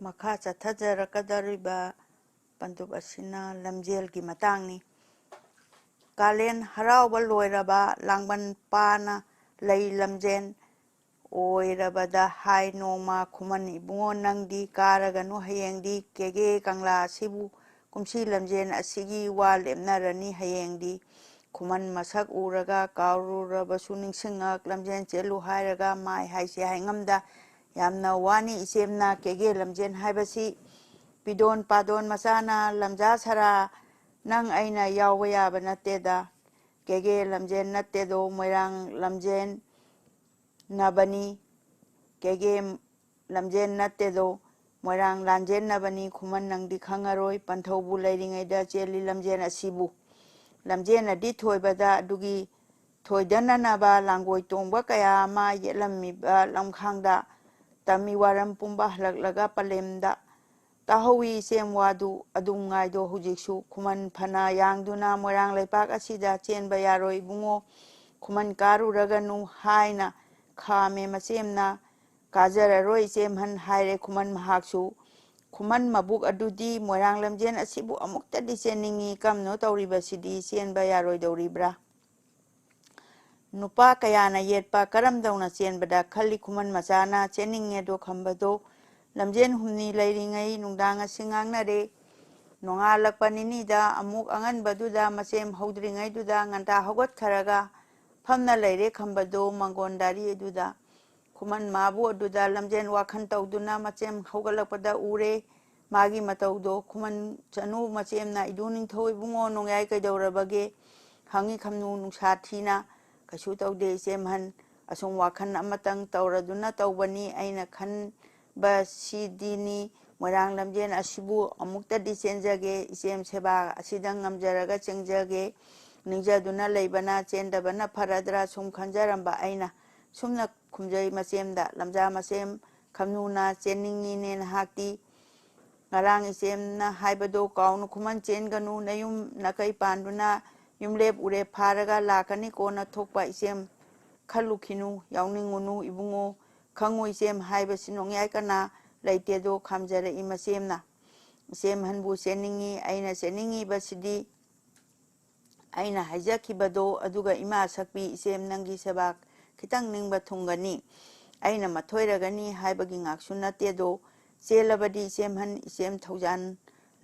ꯃꯈꯥ ꯆꯠꯊꯖꯔꯛꯀꯗꯧꯔꯤꯕ ꯄꯟꯗꯨꯞ ꯑꯁꯤꯅ ꯂꯝꯖꯦꯜꯒꯤ ꯃꯇꯥꯡꯅꯤ꯫ ꯀꯥꯂꯦꯟ ꯍꯔꯥꯎꯕ ꯂꯣꯏꯔꯕ ꯂꯥꯡꯕꯟ ꯄꯥꯅ ꯂꯩ ꯂꯝꯖꯦꯟ ꯑꯣꯏꯔꯕꯗ ꯍꯥꯏ ꯅꯣꯡꯃ ꯈꯨꯃꯟ ꯏꯕꯨꯡꯉꯣ ꯅꯪꯗꯤ ꯀꯥꯔꯒꯅꯨ ꯍꯌꯦꯡꯗꯤ ꯀꯦꯒꯦ ꯀꯪꯂꯥ ꯑꯁꯤꯕꯨ ꯀꯨꯝꯁꯤ ꯂꯝꯖꯦꯟ ꯑꯁꯤꯒꯤ ꯋꯥ ꯂꯦꯞꯅꯔꯅꯤ ꯍꯌꯦꯡꯗꯤ ꯈꯨꯃꯟ ꯃꯁꯛ ꯎꯔꯒ ꯀꯥꯎꯔꯨꯔꯕꯁꯨ ꯅꯤꯡꯁꯤꯡꯉꯛ ꯂꯝꯖꯦꯟ ꯆꯦꯜꯂꯨ ꯍꯥꯏꯔꯒ ꯃꯥꯏ ꯍꯥꯏꯁꯦ ꯍꯥꯏꯉꯝꯗ ꯌꯥꯝꯅ ꯋꯥꯅꯤ ꯏꯆꯦꯝꯅ ꯀꯦꯒꯦ ꯂꯝꯖꯦꯟ ꯍꯥꯏꯕꯁꯤ ꯄꯤꯗꯣꯟ ꯄꯥꯗꯣꯟ ꯃꯆꯥꯅ ꯂꯝꯖꯥ ꯁꯔꯥ ꯅꯪ ꯑꯩꯅ ꯌꯥꯎꯕ ꯌꯥꯕ ꯅꯠꯇꯦꯗ ꯀꯦꯒꯦ ꯂꯝꯖꯦꯟ ꯅꯠꯇꯦꯗꯣ ꯃꯣꯏꯔꯥꯡ ꯂꯝꯖꯦꯟ ꯅꯕꯅꯤ ꯀꯦꯒꯦ ꯂꯝꯖꯦꯟ ꯅꯠꯇꯦꯗꯣ ꯃꯣꯏꯔꯥꯡ ꯂꯥꯟꯖꯦꯟꯅꯕꯅꯤ ꯈꯨꯃꯟ ꯅꯪꯗꯤ ꯈꯪꯉꯔꯣꯏ ꯄꯟꯊꯧꯕꯨ ꯂꯩꯔꯤꯉꯩꯗ ꯆꯦꯜꯂꯤ ꯂꯝꯖꯦꯟ ꯑꯁꯤꯕꯨ ꯂꯝꯖꯦꯟꯅꯗꯤ ꯊꯣꯏꯕꯗ ꯑꯗꯨꯒꯤ ꯊꯣꯏꯗꯅꯅꯕ ꯂꯥꯡꯒꯣꯏ ꯇꯣꯡꯕ ꯀꯌꯥ ꯑꯃ ꯌꯦꯠꯂꯝꯃꯤꯕ ꯂꯝꯈꯥꯡꯗ ꯇꯝꯃꯤ ꯋꯥꯔꯝ ꯄꯨꯝꯕ ꯍꯜꯂꯛꯂꯒ ꯄꯂꯦꯝꯗ ꯇꯥꯍꯧꯋꯤ ꯏꯆꯦꯝ ꯋꯥꯗꯨ ꯑꯗꯨꯝ ꯉꯥꯏꯗꯣ ꯍꯧꯖꯤꯛꯁꯨ ꯈꯨꯃꯟ ꯐꯅ ꯌꯥꯡꯗꯨꯅ ꯃꯣꯏꯔꯥꯡ ꯂꯩꯄꯥꯛ ꯑꯁꯤꯗ ꯆꯦꯟꯕ ꯌꯥꯔꯣꯏ ꯏꯕꯨꯡꯉꯣ ꯈꯨꯃꯟ ꯀꯥꯔꯨꯔꯒꯅꯨ ꯍꯥꯏꯅ ꯈꯥꯝꯃꯦ ꯃꯆꯦꯝꯅ ꯀꯥꯖꯔꯔꯣꯏ ꯏꯆꯦꯝꯍꯟ ꯍꯥꯏꯔꯦ ꯈꯨꯃꯟ ꯃꯍꯥꯛꯁꯨ ꯈꯨꯃꯟ ꯃꯕꯨꯛ ꯑꯗꯨꯗꯤ ꯃꯣꯏꯔꯥꯡ ꯂꯝꯖꯦꯟ ꯑꯁꯤꯕꯨ ꯑꯃꯨꯛꯇꯗꯤ ꯆꯦꯟꯅꯤꯡꯉꯤ ꯀꯝꯅꯣ ꯇꯧꯔꯤꯕꯁꯤꯗꯤ ꯆꯦꯟꯕ ꯌꯥꯔꯣꯏꯗꯧꯔꯤꯕ꯭ꯔꯥ ꯅꯨꯄꯥ ꯀꯌꯥꯅ ꯌꯦꯠꯄ ꯀꯔꯝꯗꯧꯅ ꯆꯦꯟꯕꯗ ꯈꯜꯂꯤ ꯈꯨꯃꯟ ꯃꯆꯥꯅ ꯆꯦꯟꯅꯤꯡꯉꯦꯗꯣ ꯈꯝꯕꯗꯣ ꯂꯝꯖꯦꯟ ꯍꯨꯝꯅꯤ ꯂꯩꯔꯤꯉꯩ ꯅꯨꯡꯗꯥꯡ ꯑꯁꯤ ꯉꯥꯡꯅꯔꯦ ꯅꯣꯡꯉꯥꯜꯂꯛꯄ ꯅꯤꯅꯤꯗ ꯑꯃꯨꯛ ꯑꯉꯟꯕꯗꯨꯗ ꯃꯆꯦꯝ ꯍꯧꯗ꯭ꯔꯤꯉꯩꯗꯨꯗ ꯉꯟꯇꯥ ꯍꯧꯒꯠꯈꯔꯒ ꯐꯝꯅ ꯂꯩꯔꯦ ꯈꯝꯕꯗꯣ ꯃꯪꯒꯣꯟꯗꯥꯔꯤ ꯑꯗꯨꯗ ꯈꯨꯃꯟ ꯃꯥꯕꯨ ꯑꯗꯨꯗ ꯂꯝꯖꯦꯟ ꯋꯥꯈꯜ ꯇꯧꯗꯨꯅ ꯃꯆꯦꯝ ꯍꯧꯒꯠꯂꯛꯄꯗ ꯎꯔꯦ ꯃꯥꯒꯤ ꯃꯇꯧꯗꯣ ꯈꯨꯃꯟ ꯆꯅꯨ ꯃꯆꯦꯝꯅ ꯏꯗꯨ ꯅꯤꯡꯊꯧ ꯏꯕꯨꯡꯉꯣ ꯅꯣꯡꯌꯥꯏ ꯀꯩꯗꯧꯔꯕꯒꯦ ꯍꯪꯉꯤ ꯈꯝꯅꯨ ꯅꯨꯡꯁꯥ ꯊꯤꯅ ꯀꯩꯁꯨ ꯇꯧꯗꯦ ꯏꯆꯦꯝꯍꯟ ꯑꯁꯨꯝ ꯋꯥꯈꯜ ꯑꯃꯇꯪ ꯇꯧꯔꯗꯨꯅ ꯇꯧꯕꯅꯤ ꯑꯩꯅ ꯈꯟꯕꯁꯤꯗꯤꯅꯤ ꯃꯣꯏꯔꯥꯡ ꯂꯝꯖꯦꯟ ꯑꯁꯤꯕꯨ ꯑꯃꯨꯛꯇꯗꯤ ꯆꯦꯟꯖꯒꯦ ꯏꯆꯦꯝ ꯁꯦꯕꯥ ꯑꯁꯤꯗ ꯉꯝꯖꯔꯒ ꯆꯦꯟꯖꯒꯦ ꯅꯤꯡꯖꯗꯨꯅ ꯂꯩꯕꯅ ꯆꯦꯟꯗꯕꯅ ꯐꯔꯗ꯭ꯔꯥ ꯁꯨꯝ ꯈꯟꯖꯔꯝꯕ ꯑꯩꯅ ꯁꯨꯝꯅ ꯈꯨꯝꯖꯩ ꯃꯆꯦꯝꯗ ꯂꯝꯖꯥ ꯃꯆꯦꯝ ꯈꯝꯅꯨꯅ ꯆꯦꯟꯅꯤꯡꯉꯤꯅꯦ ꯅꯍꯥꯛꯇꯤ ꯉꯔꯥꯡ ꯏꯆꯦꯝꯅ ꯍꯥꯏꯕꯗꯣ ꯀꯥꯎꯅꯨ ꯈꯨꯃꯟ ꯆꯦꯟꯒꯅꯨ ꯅꯌꯨꯝ ꯅꯀꯩ ꯄꯥꯟꯗꯨꯅ ꯌꯨꯝꯂꯦꯞ ꯎꯔꯦꯞ ꯐꯥꯔꯒ ꯂꯥꯛꯀꯅꯤ ꯀꯣꯟꯅ ꯊꯣꯛꯄ ꯏꯆꯦꯝ ꯈꯜꯂꯨꯈꯤꯅꯨ ꯌꯥꯎꯅꯤꯡꯉꯨꯅꯨ ꯏꯕꯨꯡꯉꯣ ꯈꯪꯉꯨ ꯏꯆꯦꯝ ꯍꯥꯏꯕꯁꯤ ꯅꯣꯡꯌꯥꯏ ꯀꯅꯥ ꯂꯩꯇꯦꯗꯣ ꯈꯥꯝꯖꯔꯛꯏ ꯃꯆꯦꯝꯅ ꯏꯆꯦꯝꯍꯟꯕꯨ ꯆꯦꯟꯅꯤꯡꯉꯤ ꯑꯩꯅ ꯆꯦꯟꯅꯤꯡꯉꯤꯕꯁꯤꯗꯤ ꯑꯩꯅ ꯍꯥꯏꯖꯈꯤꯕꯗꯣ ꯑꯗꯨꯒ ꯏꯃꯥ ꯁꯛꯄꯤ ꯏꯆꯦꯝ ꯅꯪꯒꯤ ꯁꯦꯕꯥ ꯈꯤꯇꯪ ꯅꯤꯡꯕ ꯊꯨꯡꯒꯅꯤ ꯑꯩꯅ ꯃꯊꯣꯏꯔꯒꯅꯤ ꯍꯥꯏꯕꯒꯤ ꯉꯥꯛꯁꯨ ꯅꯠꯇꯦꯗꯣ ꯆꯦꯜꯂꯕꯗꯤ ꯏꯆꯦꯝꯍꯟ ꯏꯆꯦꯝ ꯊꯧꯖꯥꯟ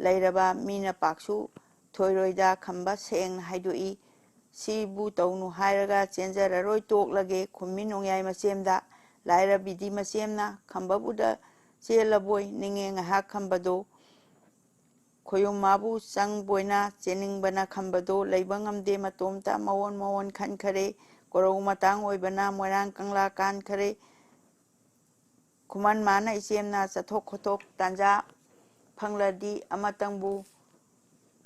ꯂꯩꯔꯕ ꯃꯤꯅ ꯄꯥꯛꯁꯨ ꯊꯣꯏꯔꯣꯏꯗ ꯈꯝꯕ ꯁꯦꯡꯅ ꯍꯥꯏꯗꯣꯛꯏ ꯁꯤꯕꯨ ꯇꯧꯅꯨ ꯍꯥꯏꯔꯒ ꯆꯦꯟꯖꯔꯔꯣꯏ ꯇꯣꯛꯂꯒꯦ ꯈꯨꯝꯃꯤ ꯅꯣꯡꯌꯥꯏ ꯃꯆꯦꯝꯗ ꯂꯥꯏꯔꯕꯤꯗꯤ ꯃꯆꯦꯝꯅ ꯈꯝꯕꯕꯨꯗ ꯆꯦꯜꯂꯕꯣꯏ ꯅꯤꯡꯉꯦ ꯉꯥꯏꯍꯥꯛ ꯈꯝꯕꯗꯣ ꯈꯣꯌꯨꯝ ꯃꯥꯕꯨ ꯆꯪꯕꯣꯏꯅ ꯆꯦꯟꯅꯤꯡꯕꯅ ꯈꯝꯕꯗꯣ ꯂꯩꯕ ꯉꯝꯗꯦ ꯃꯇꯣꯝꯇ ꯃꯋꯣꯟ ꯃꯋꯣꯟ ꯈꯟꯈꯔꯦ ꯀꯣꯔꯧ ꯃꯇꯥꯡ ꯑꯣꯏꯕꯅ ꯃꯣꯏꯔꯥꯡ ꯀꯪꯂꯥ ꯀꯥꯟꯈꯔꯦ ꯈꯨꯃꯟ ꯃꯥꯅ ꯏꯆꯦꯝꯅ ꯆꯠꯊꯣꯛ ꯈꯣꯠꯊꯣꯛ ꯇꯥꯟꯖꯥ ꯐꯪꯂꯗꯤ ꯑꯃꯇꯪꯕꯨ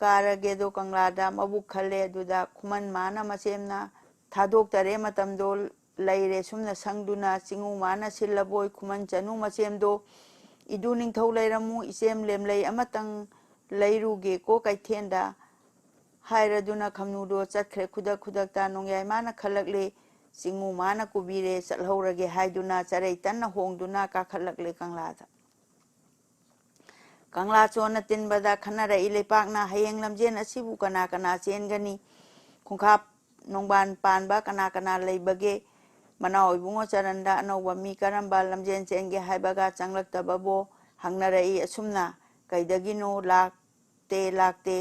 ꯀꯥꯔꯒꯦꯗꯣ ꯀꯪꯂꯥꯗ ꯃꯕꯨꯛ ꯈꯜꯂꯦ ꯑꯗꯨꯗ ꯈꯨꯃꯟ ꯃꯥꯅ ꯃꯆꯦꯝꯅ ꯊꯥꯗꯣꯛꯇꯔꯦ ꯃꯇꯝꯗꯣ ꯂꯩꯔꯦ ꯁꯨꯝꯅ ꯁꯪꯗꯨꯅ ꯆꯤꯡꯉꯨ ꯃꯥꯅ ꯁꯤꯜꯂꯕꯣꯏ ꯈꯨꯃꯟ ꯆꯅꯨ ꯃꯆꯦꯝꯗꯣ ꯏꯗꯨ ꯅꯤꯡꯊꯧ ꯂꯩꯔꯝꯃꯨ ꯏꯆꯦꯝ ꯂꯦꯝꯂꯩ ꯑꯃꯇꯪ ꯂꯩꯔꯨꯒꯦꯀꯣ ꯀꯩꯊꯦꯜꯗ ꯍꯥꯏꯔꯗꯨꯅ ꯈꯝꯅꯨꯗꯣ ꯆꯠꯈ꯭ꯔꯦ ꯈꯨꯗꯛ ꯈꯨꯗꯛꯇ ꯅꯣꯡꯌꯥꯏ ꯃꯥꯅ ꯈꯜꯂꯛꯂꯦ ꯆꯤꯡꯉꯨ ꯃꯥꯅ ꯀꯨꯕꯤꯔꯦ ꯆꯠꯍꯧꯔꯒꯦ ꯍꯥꯏꯗꯨꯅ ꯆꯔꯩ ꯇꯟꯅ ꯍꯣꯡꯗꯨꯅ ꯀꯥꯈꯠꯂꯛꯂꯦ ꯀꯪꯂꯥꯗ ꯀꯪꯂꯥ ꯆꯣꯟꯅ ꯇꯤꯟꯕꯗ ꯈꯟꯅꯔꯛꯏ ꯂꯩꯄꯥꯛꯅ ꯍꯌꯦꯡ ꯂꯝꯖꯦꯟ ꯑꯁꯤꯕꯨ ꯀꯅꯥ ꯀꯅꯥ ꯆꯦꯟꯒꯅꯤ ꯈꯣꯡꯀꯥꯞ ꯅꯣꯡꯕꯥꯟ ꯄꯥꯟꯕ ꯀꯅꯥ ꯀꯅꯥ ꯂꯩꯕꯒꯦ ꯃꯅꯥꯎ ꯏꯕꯨꯡꯉꯣ ꯆꯔꯟꯗ ꯑꯅꯧꯕ ꯃꯤ ꯀꯔꯝꯕ ꯂꯝꯖꯦꯟ ꯆꯦꯟꯒꯦ ꯍꯥꯏꯕꯒ ꯆꯪꯂꯛꯇꯕꯕꯣ ꯍꯪꯅꯔꯛꯏ ꯑꯁꯨꯝꯅ ꯀꯩꯗꯒꯤꯅꯣ ꯂꯥꯛꯇꯦ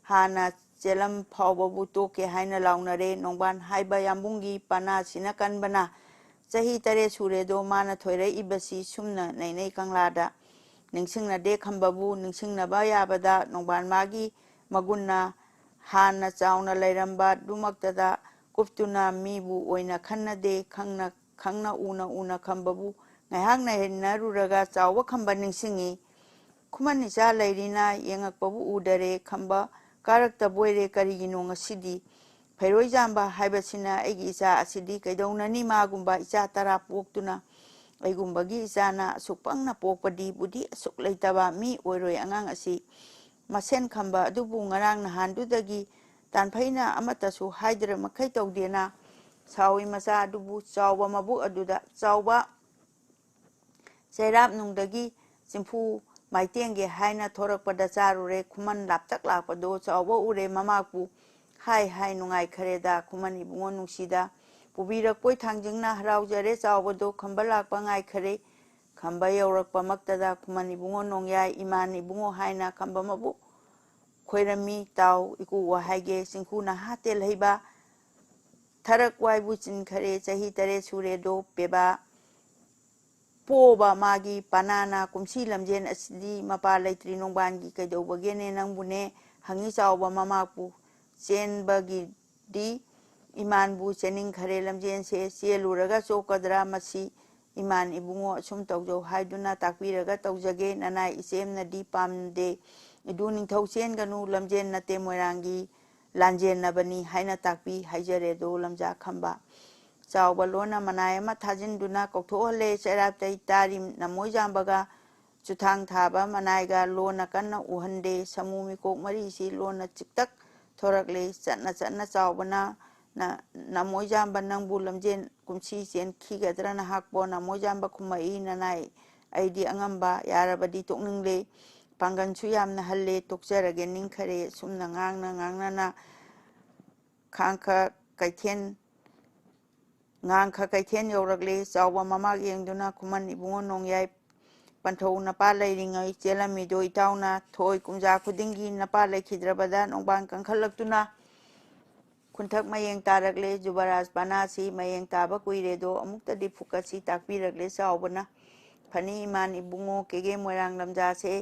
ꯍꯥꯟꯅ ꯆꯦꯜꯂꯝ ꯐꯥꯎꯕꯕꯨ ꯇꯣꯛꯀꯦ ꯍꯥꯏꯅ ꯂꯥꯎꯅꯔꯦ ꯅꯣꯡꯕꯥꯟ ꯍꯥꯏꯕ ꯌꯥꯝꯕꯨꯡꯒꯤ ꯄꯅꯥꯁꯤꯅ ꯀꯟꯕꯅ ꯆꯍꯤ 3 ꯁꯨꯔꯦꯗꯣ ꯃꯥꯅ ꯊꯣꯏꯔꯛꯏꯕꯁꯤ ꯁꯨꯝꯅ ꯅꯩꯅꯩ ꯀꯪꯂꯥꯗ ꯅꯤꯡꯁꯤꯡꯅꯗꯦ ꯈꯝꯕꯕꯨ ꯅꯤꯡꯁꯤꯡꯅꯕ ꯌꯥꯕꯗ ꯅꯣꯡꯕꯥꯟ ꯃꯥꯒꯤ ꯃꯒꯨꯟꯅ ꯍꯥꯟꯅ ꯆꯥꯎꯅ ꯂꯩꯔꯝꯕ ꯗꯨꯃꯛꯇꯗ ꯀꯨꯞꯇꯨꯅ ꯃꯤꯕꯨ ꯑꯣꯏꯅ ꯈꯟꯅꯗꯦ ꯈꯪꯅ ꯎꯅ ꯈꯝꯕꯕꯨ ꯉꯥꯏꯍꯥꯛ ꯅꯩꯅꯔꯨꯔꯒ ꯆꯥꯎꯕ ꯈꯝꯕ ꯅꯤꯡꯁꯤꯡꯉꯤ ꯈꯨꯃꯟ ꯏꯆꯥ ꯂꯩꯔꯤꯅ ꯌꯦꯡꯉꯛꯄꯕꯨ ꯎꯗꯔꯦ ꯈꯝꯕ ꯀꯥꯔꯛꯇꯕꯣꯏꯔꯦ ꯀꯔꯤꯒꯤꯅꯣ ꯉꯁꯤꯗꯤ ꯐꯩꯔꯣꯏꯖꯥꯝꯕ ꯍꯥꯏꯕꯁꯤꯅ ꯑꯩꯒꯤ ꯏꯆꯥ ꯑꯁꯤꯗꯤ ꯀꯩꯗꯧꯅꯅꯤ ꯃꯥꯒꯨꯝꯕ ꯏꯆꯥ 10 ꯄꯣꯛꯇꯨꯅ ꯑꯩꯒꯨꯝꯕꯒꯤ ꯏꯆꯥꯅ ꯑꯁꯨꯛ ꯄꯪꯅ ꯄꯣꯛꯄꯗꯤ ꯕꯨꯙꯤ ꯑꯁꯨꯛ ꯂꯩꯇꯕ ꯃꯤ ꯑꯣꯏꯔꯣꯏ ꯑꯉꯥꯡ ꯑꯁꯤ ꯃꯁꯦꯟ ꯈꯝꯕ ꯑꯗꯨꯕꯨ ꯉꯔꯥꯡ ꯅꯍꯥꯟꯗꯨꯗꯒꯤ ꯇꯥꯟꯐꯩꯅ ꯑꯃꯠꯇꯁꯨ ꯍꯥꯏꯗ꯭ꯔꯃꯈꯩ ꯇꯧꯗꯦꯅ ꯁꯥꯎꯏ ꯃꯆꯥ ꯑꯗꯨꯕꯨ ꯆꯥꯎꯕ ꯃꯕꯨꯛ ꯑꯗꯨꯗ ꯆꯥꯎꯕ ꯆꯩꯔꯥꯞ ꯅꯨꯡꯗꯒꯤ ꯆꯤꯡꯐꯨ ꯃꯥꯏꯇꯦꯡꯒꯦ ꯍꯥꯏꯅ ꯊꯣꯔꯛꯄꯗ ꯆꯥꯔꯨꯔꯦ ꯈꯨꯃꯟ ꯂꯥꯞꯇꯛ ꯂꯥꯛꯄꯗꯣ ꯆꯥꯎꯕ ꯎꯔꯦ ꯃꯃꯥꯛꯄꯨ ꯍꯥꯏ ꯅꯨꯡꯉꯥꯏꯈꯔꯦꯗ ꯈꯨꯃꯟ ꯏꯕꯨꯡꯉꯣ ꯅꯨꯡꯁꯤꯗ ꯄꯨꯕꯤꯔꯛꯄꯣꯏ ꯊꯥꯡꯖꯤꯡꯅ ꯍꯔꯥꯎꯖꯔꯦ ꯆꯥꯎꯕꯗꯣ ꯈꯝꯕ ꯂꯥꯛꯄ ꯉꯥꯏꯈꯔꯦ ꯈꯝꯕ ꯌꯧꯔꯛꯄꯃꯛꯇꯗ ꯈꯨꯃꯟ ꯏꯕꯨꯡꯉꯣ ꯅꯣꯡꯌꯥꯏ ꯏꯃꯥꯟ ꯏꯕꯨꯡꯉꯣ ꯍꯥꯏꯅ ꯈꯝꯕ ꯃꯕꯨꯛ ꯈꯣꯏꯔꯝꯃꯤ ꯇꯥꯎ ꯏꯀꯨ ꯋꯥꯍꯥꯏꯒꯦ ꯆꯤꯡꯈꯨꯅ ꯍꯥꯇꯦꯜ ꯍꯩꯕ ꯊꯔꯛ ꯋꯥꯏꯕꯨ ꯆꯤꯟꯈꯔꯦ ꯆꯍꯤ 3 ꯁꯨꯔꯦꯗꯣ ꯄꯦꯕꯥ ꯄꯣꯕ ꯃꯥꯒꯤ ꯄꯥꯅꯥꯅ ꯀꯨꯝꯁꯤ ꯂꯝꯖꯦꯟ ꯑꯁꯤꯗꯤ ꯃꯄꯥ ꯂꯩꯇ꯭ꯔꯤ ꯅꯣꯡꯕꯥꯟꯒꯤ ꯀꯩꯗꯧꯕꯒꯦꯅꯦ ꯅꯪꯕꯨꯅꯦ ꯍꯪꯉꯤ ꯆꯥꯎꯕ ꯃꯃꯥꯛꯄꯨ ꯆꯦꯟꯕꯒꯤꯗꯤ ꯏꯃꯥꯟꯕꯨ ꯆꯦꯟꯅꯤꯡꯈꯔꯦ ꯂꯝꯖꯦꯟꯁꯦ ꯆꯦꯜꯂꯨꯔꯒ ꯆꯣꯛꯀꯗ꯭ꯔꯥ ꯃꯁꯤ ꯏꯃꯥꯟ ꯏꯕꯨꯡꯉꯣ ꯑꯁꯨꯝ ꯇꯧꯖꯧ ꯍꯥꯏꯗꯨꯅ ꯇꯥꯛꯄꯤꯔꯒ ꯇꯧꯖꯒꯦ ꯅꯅꯥꯏ ꯏꯆꯦꯝꯅꯗꯤ ꯄꯥꯝꯗꯦ 이두 ꯅꯤꯡꯊꯧ ꯆꯦꯟꯒꯅꯨ ꯂꯝꯖꯦꯟ ꯅꯠꯇꯦ ꯃꯣꯏꯔꯥꯡꯒꯤ ꯂꯥꯟꯖꯦꯟꯅꯕꯅꯤ ꯍꯥꯏꯅ ꯇꯥꯛꯄꯤ ꯍꯥꯏꯖꯔꯦꯗꯣ ꯂꯝꯖꯥ ꯈꯝꯕ ꯆꯥꯎꯕ ꯂꯣꯟꯅ ꯃꯅꯥꯏ ꯑꯃ ꯊꯥꯖꯤꯟꯗꯨꯅ ꯀꯧꯊꯣꯛꯍꯜꯂꯦ ꯆꯩꯔꯥꯞꯇꯩ ꯇꯥꯔꯤ ꯅꯃꯣꯏꯖꯥꯝꯕꯒ ꯆꯨꯊꯥꯡ ꯊꯥꯕ ꯃꯅꯥꯏꯒ ꯂꯣꯟꯅ ꯀꯟꯅ ꯎꯍꯟꯗꯦ ꯁꯃꯨ ꯃꯤꯀꯣꯛ ꯃꯔꯤꯁꯤ ꯂꯣꯟꯅ ꯆꯤꯛꯇꯛ ꯊꯣꯔꯛꯂꯦ ꯆꯠꯅ ꯆꯥꯎꯕꯅ ꯅꯃꯣꯏꯖꯥꯝꯕ ꯅꯪꯕꯨ ꯂꯝꯖꯦꯟ ꯀꯨꯝꯁꯤ ꯆꯦꯟꯈꯤꯒꯗ꯭ꯔꯥ ꯅꯍꯥꯛꯄꯣ ꯅꯃꯣꯏꯖꯥꯝꯕ ꯈꯨꯝꯃꯛꯏ ꯅꯅꯥꯏ ꯑꯩꯗꯤ ꯑꯉꯝꯕ ꯌꯥꯔꯕꯗꯤ ꯇꯣꯛꯅꯤꯡꯂꯦ ꯄꯥꯡꯒꯟꯁꯨ ꯌꯥꯝꯅ ꯍꯜꯂꯦ ꯇꯣꯛꯆꯔꯒꯦ ꯅꯤꯡꯈꯔꯦ ꯁꯨꯝꯅ ꯉꯥꯡꯅꯅ ꯉꯥꯡꯈ ꯀꯩꯊꯦꯟ ꯌꯧꯔꯛꯂꯦ ꯆꯥꯎꯕ ꯃꯃꯥꯛ ꯌꯦꯡꯗꯨꯅ ꯈꯨꯃꯟ ꯏꯕꯨꯡꯉꯣ ꯅꯣꯡꯌꯥꯏ ꯄꯟꯊꯧ ꯅꯄꯥ ꯂꯩꯔꯤꯉꯩ ꯆꯦꯜꯂꯝꯃꯤꯗꯣ ꯏꯇꯥꯎꯅ ꯊꯣꯏ ꯀꯨꯝꯖꯥ ꯈꯨꯗꯤꯡꯒꯤ ꯅꯄꯥ ꯂꯩꯈꯤꯗ꯭ꯔꯕꯗ ꯅꯣꯡꯕꯥꯟ ꯀꯟꯈꯠꯂꯛꯇꯨꯅ ꯈꯨꯟꯊꯛ ꯃꯌꯦꯡ ꯇꯥꯔꯛꯂꯦ ꯖꯨꯕꯔꯥꯖ ꯄꯅꯥꯁꯤ ꯃꯌꯦꯡ ꯇꯥꯕ ꯀꯨꯏꯔꯦꯗꯣ ꯑꯃꯨꯛꯇꯗꯤ ꯐꯨꯀꯠꯁꯤ ꯇꯥꯛꯄꯤꯔꯛꯂꯦ ꯆꯥꯎꯕꯅ ꯐꯅꯤ ꯏꯃꯥꯟ ꯏꯕꯨꯡꯉꯣ ꯀꯦꯒꯦ ꯃꯣꯏꯔꯥꯡ ꯂꯝꯖꯥꯁꯦ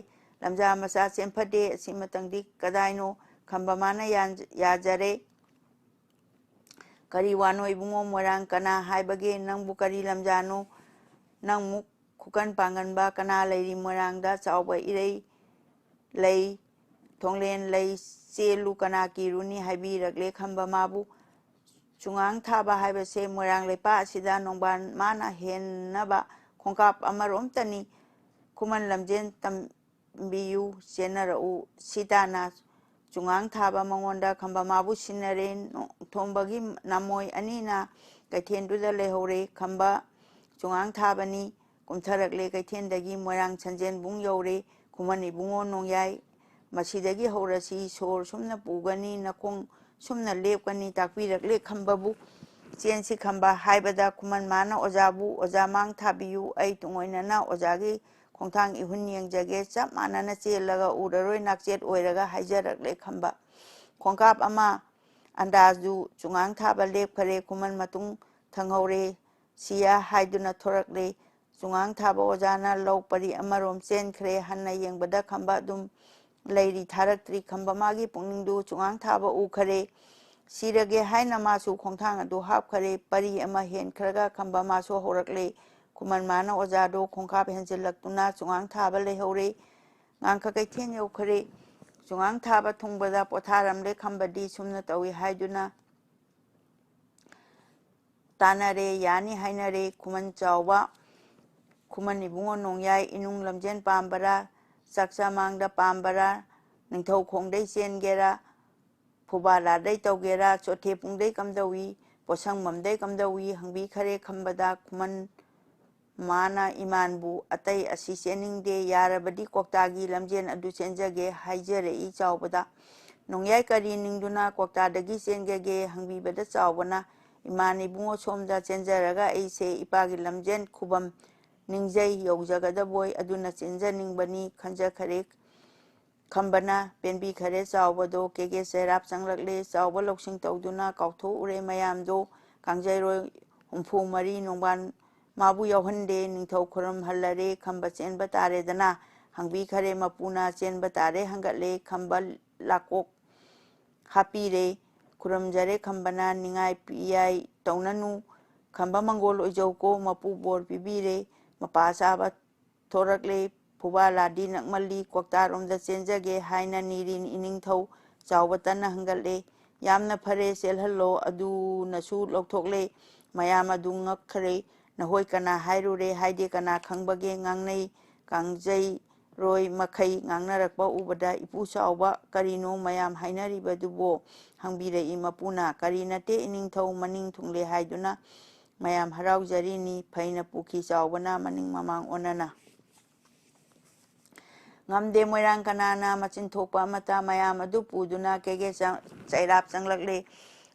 ꯂꯝꯖꯥ ꯃꯆꯥ ꯆꯦꯟꯐꯗꯦ ꯑꯁꯤꯃꯇꯪꯗꯤ ꯀꯗꯥꯏꯅꯣ ꯈꯝꯕ ꯃꯥꯅ ꯌꯥꯖꯔꯦ ꯀꯔꯤ ꯋꯥꯅꯣ ꯏꯕꯨꯡꯉꯣ ꯃꯣꯏꯔꯥꯡ ꯀꯅꯥ ꯍꯥꯏꯕꯒꯦ ꯅꯪꯕꯨ ꯀꯔꯤ ꯂꯝꯖꯥꯅꯣ ꯅꯪꯃꯨꯛ ꯈꯨꯀꯟ ꯄꯥꯡꯒꯟꯕ ꯀꯅꯥ ꯂꯩꯔꯤ ꯃꯣꯏꯔꯥꯡꯗ ꯆꯥꯎꯕ ꯏꯔꯩ ꯂꯩ ꯊꯣꯡꯂꯦꯟ ꯂꯩ ꯆꯦꯜꯂꯨ ꯀꯅꯥ ꯀꯤꯔꯨꯅꯤ ꯍꯥꯏꯕꯤꯔꯛꯂꯦ ꯈꯝꯕ ꯃꯥꯕꯨ ꯆꯨꯉꯥꯡ ꯊꯥꯕ ꯍꯥꯏꯕꯁꯦ ꯃꯣꯏꯔꯥꯡ ꯂꯩꯄꯥꯛ ꯑꯁꯤꯗ ꯅꯣꯡꯕꯥꯟ ꯃꯥꯅ ꯍꯦꯟꯅꯕ ꯈꯣꯡꯀꯥꯞ ꯑꯃꯔꯣꯝꯇꯅꯤ ꯈꯨꯃꯟ ꯂꯝꯖꯦꯟ ꯇꯝꯕꯤꯌꯨ ꯆꯦꯟꯅꯔꯛꯎ ꯁꯤꯇꯥꯅ ꯆꯨꯉꯥꯡ ꯊꯥꯕ ꯃꯉꯣꯟꯗ ꯈꯝꯕ ꯃꯥꯕꯨ ꯁꯤꯟꯅꯔꯦ ꯅꯣꯡꯊꯣꯝꯕꯒꯤ ꯅꯃꯣꯏ ꯑꯅꯤꯅ ꯀꯩꯊꯦꯜꯗꯨꯗ ꯂꯩꯍꯧꯔꯦ ꯈꯝꯕ ꯆꯨꯉꯥꯡ ꯊꯥꯕꯅꯤ ꯀꯨꯝꯊꯔꯛꯂꯦ ꯀꯩꯊꯦꯜꯗꯒꯤ ꯃꯣꯏꯔꯥꯡ ꯁꯟꯖꯦꯟꯕꯨꯡ ꯌꯧꯔꯦ ꯈꯨꯃꯟ ꯏꯕꯨꯡꯉꯣ ꯅꯣꯡꯌꯥꯏ ꯃꯁꯤꯗꯒꯤ ꯍꯧꯔꯁꯤ ꯁꯣꯔ ꯁꯨꯝꯅ ꯄꯨꯒꯅꯤ ꯅꯈꯣꯡ ꯁꯨꯝꯅ ꯂꯦꯞꯀꯅꯤ ꯇꯥꯛꯄꯤꯔꯛꯂꯦ ꯈꯝꯕꯕꯨ ꯆꯦꯟꯁꯤ ꯈꯝꯕ ꯍꯥꯏꯕꯗ ꯈꯨꯃꯟ ꯃꯥꯅ ꯑꯣꯖꯥꯕꯨ ꯑꯣꯖꯥ ꯃꯥꯡ ꯊꯥꯕꯤꯌꯨ ꯑꯩ ꯇꯨꯡꯑꯣꯏꯅꯅ ꯑꯣꯖꯥꯒꯤ ꯈꯣꯡꯊꯥꯡ ꯏꯍꯨꯟ ꯌꯦꯡꯖꯒꯦ ꯆꯞ ꯃꯥꯟꯅꯅ ꯆꯦꯜꯂꯒ ꯎꯔꯔꯣꯏ ꯅꯥꯛꯆꯦꯠ ꯑꯣꯏꯔꯒ ꯍꯥꯏꯖꯔꯛꯂꯦ ꯈꯝꯕ ꯈꯣꯡꯀꯥꯞ ꯑꯃ ꯑꯟꯗꯥꯖꯨ ꯆꯨꯉꯥꯡ ꯊꯥꯕ ꯂꯦꯞꯈꯔꯦ ꯈꯨꯃꯟ ꯃꯇꯨꯡ ꯊꯪꯍꯧꯔꯦ ꯁꯤꯌꯥ ꯍꯥꯏꯗꯨꯅ ꯊꯣꯔꯛꯂꯦ ꯆꯨꯉꯥꯡ ꯊꯥꯕ ꯑꯣꯖꯥꯅ ꯂꯧ ꯄꯔꯤ ꯑꯃꯔꯣꯝ ꯆꯦꯟꯈ꯭ꯔꯦ ꯍꯟꯅ ꯌꯦꯡꯕꯗ ꯈꯝꯕ ꯑꯗꯨꯝ ꯂꯩꯔꯤ ꯊꯥꯔꯛꯇ꯭ꯔꯤ ꯈꯝꯕ ꯃꯥꯒꯤ ꯄꯨꯛꯅꯤꯡꯗꯨ ꯆꯨꯉꯥꯡ ꯊꯥꯕ ꯎꯈꯔꯦ ꯁꯤꯔꯒꯦ ꯍꯥꯏꯅ ꯃꯥꯁꯨ ꯈꯣꯡꯊꯥꯡ ꯑꯗꯨ ꯍꯥꯞꯈꯔꯦ ꯄꯔꯤ ꯑꯃ ꯍꯦꯟꯈ꯭ꯔꯒ ꯈꯝꯕ ꯃꯥꯁꯨ ꯍꯧꯔꯛꯂꯦ ꯈꯨꯃꯟ ꯃꯥꯅ ꯑꯣꯖꯥꯗꯣ ꯈꯣꯡꯀꯥꯞ ꯍꯦꯟꯖꯤꯜꯂꯛꯇꯨꯅ ꯆꯨꯉꯥꯡ ꯊꯥꯕ ꯂꯩꯍꯧꯔꯦ ꯉꯥꯡꯈ ꯀꯩꯊꯦꯟ ꯌꯧꯈꯔꯦ ꯆꯨꯉꯥꯡ ꯊꯥꯕ ꯊꯨꯡꯕꯗ ꯄꯣꯊꯥꯔꯝꯂꯦ ꯈꯝꯕꯗꯤ ꯁꯨꯝꯅ ꯇꯧꯏ ꯍꯥꯏꯗꯨꯅ ꯇꯥꯟꯅꯔꯦ ꯌꯥꯅꯤ ꯍꯥꯏꯅꯔꯦ ꯈꯨꯃꯟ ꯆꯥꯎꯕ ꯈꯨꯃꯟ ꯏꯕꯨꯡꯉꯣ ꯅꯣꯡꯌꯥꯏ ꯏꯅꯨꯡ ꯂꯝꯖꯦꯟ ꯄꯥꯝꯕꯔꯥ ꯆꯥꯛꯆꯥꯃꯥꯡꯗ ꯄꯥꯝꯕꯔꯥ ꯅꯤꯡꯊꯧꯈꯣꯡꯗꯩ ꯆꯦꯟꯒꯦꯔꯥ ꯐꯨꯕꯥꯂꯥꯗꯩ ꯇꯧꯒꯦꯔꯥ ꯆꯣꯊꯦꯄꯨꯡꯗꯩ ꯀꯝꯗꯧꯏ ꯄꯣꯠꯁꯪꯕꯝꯗꯩ ꯀꯝꯗꯧꯏ ꯍꯪꯕꯤꯈꯔꯦ ꯈꯝꯕꯗ ꯈꯨꯃꯟ ꯃꯥꯅ ꯏꯃꯥꯟꯕꯨ ꯑꯇꯩ ꯑꯁꯤ ꯆꯦꯟꯅꯤꯡꯗꯦ ꯌꯥꯔꯕꯗꯤ ꯀꯣꯛꯇꯥꯒꯤ ꯂꯝꯖꯦꯟ ꯑꯗꯨ ꯆꯦꯟꯖꯒꯦ ꯍꯥꯏꯖꯔꯛꯏ ꯆꯥꯎꯕꯗ ꯅꯣꯡꯌꯥꯏ ꯀꯔꯤ ꯅꯤꯡꯗꯨꯅ ꯀꯣꯛꯇꯥꯗꯒꯤ ꯆꯦꯟꯒꯦ ꯍꯪꯕꯤꯕꯗ ꯆꯥꯎꯕꯅ ꯏꯃꯥꯟ ꯏꯕꯨꯡꯉꯣ ꯁꯣꯝꯗ ꯆꯦꯟꯖꯔꯒ ꯑꯩꯁꯦ ꯏꯄꯥꯒꯤ ꯂꯝꯖꯦꯟ ꯈꯨꯕꯝ ꯅꯤꯡꯖꯩ ꯌꯧꯖꯒꯗꯕꯣꯏ ꯑꯗꯨꯅ ꯆꯦꯟꯖꯅꯤꯡꯕꯅꯤ ꯈꯟꯖꯈꯔꯦ ꯈꯝꯕꯅ ꯄꯦꯟꯕꯤꯈꯔꯦ ꯆꯥꯎꯕꯗꯣ ꯀꯦꯒꯦ ꯆꯩꯔꯥꯞ ꯆꯪꯂꯛꯂꯦ ꯆꯥꯎꯕ ꯂꯧꯁꯤꯡ ꯇꯧꯗꯨꯅ ꯀꯥꯎꯊꯣꯛꯎꯔꯦ ꯃꯌꯥꯝꯗꯣ ꯀꯥꯡꯖꯩꯔꯣꯏ 64 ꯅꯣꯡꯕꯥꯟ ꯃꯥꯕꯨ ꯌꯥꯎꯍꯟꯗꯦ ꯅꯤꯡꯊꯧ ꯈꯨꯔꯨꯝꯍꯜꯂꯔꯦ ꯈꯝꯕ ꯆꯦꯟꯕ ꯇꯥꯔꯦꯗꯅ ꯍꯪꯕꯤꯈꯔꯦ ꯃꯄꯨꯅ ꯆꯦꯟꯕ ꯇꯥꯔꯦ ꯍꯪꯒꯠꯂꯦ ꯈꯝꯕ ꯂꯥꯀꯣꯛ ꯍꯥꯞꯄꯤꯔꯦ ꯈꯨꯔꯨꯝꯖꯔꯦ ꯈꯝꯕꯅ ꯅꯤꯡꯉꯥꯏ ꯄꯤꯌꯥꯏ ꯇꯧꯅꯅꯨ ꯈꯝꯕ ꯃꯪꯒꯣꯜ ꯑꯣꯏꯖꯧꯀꯣ ꯃꯄꯨ ꯕꯣꯔ ꯄꯤꯕꯤꯔꯦ ꯃꯄꯥ ꯆꯥꯕ ꯊꯣꯔꯛꯂꯦ ꯐꯨꯕꯥꯂꯥꯗꯤ ꯅꯛꯃꯜꯂꯤ ꯀꯣꯛꯇꯥꯔꯣꯝꯗ ꯆꯦꯟꯖꯒꯦ ꯍꯥꯏꯅ ꯅꯤꯔꯤ ꯏꯅꯤꯡꯊꯧ ꯆꯥꯎꯕ ꯇꯟꯅ ꯍꯪꯒꯠꯂꯦ ꯌꯥꯝꯅ ꯐꯔꯦ ꯆꯦꯜꯍꯜꯂꯣ ꯑꯗꯨꯅꯁꯨ ꯂꯧꯊꯣꯛꯂꯦ ꯃꯌꯥꯝ ꯑꯗꯨ ꯉꯛꯈꯔꯦ ꯅꯍꯣꯏ ꯀꯅꯥ ꯍꯥꯏꯔꯨꯔꯦ ꯍꯥꯏꯗꯤ ꯀꯅꯥ ꯈꯪꯕꯒꯦ ꯉꯥꯡꯅꯩ ꯀꯥꯡꯖꯩꯔꯣꯏ ꯃꯈꯩ ꯉꯥꯡꯅꯔꯛꯄ ꯎꯕꯗ ꯏꯄꯨ ꯆꯥꯎꯕ ꯀꯔꯤꯅꯣ ꯃꯌꯥꯝ ꯍꯥꯏꯅꯔꯤꯕꯗꯨꯕꯣ ꯍꯪꯕꯤꯔꯛꯏ ꯃꯄꯨꯅ ꯀꯔꯤ ꯅꯠꯇꯦ ꯏꯅꯤꯡꯊꯧ ꯃꯅꯤꯡ ꯊꯨꯡꯂꯦ ꯍꯥꯏꯗꯨꯅ ꯃꯌꯥꯝ ꯍꯔꯥꯎꯖꯔꯤꯅꯤ ꯐꯩꯅ ꯄꯨꯈꯤ ꯆꯥꯎꯕꯅ ꯃꯅꯤꯡ ꯃꯃꯥꯡ ꯑꯣꯟꯅꯅ ngamde moirang kanana machin thokpa amata mayam adu puduna kege chairap changlakle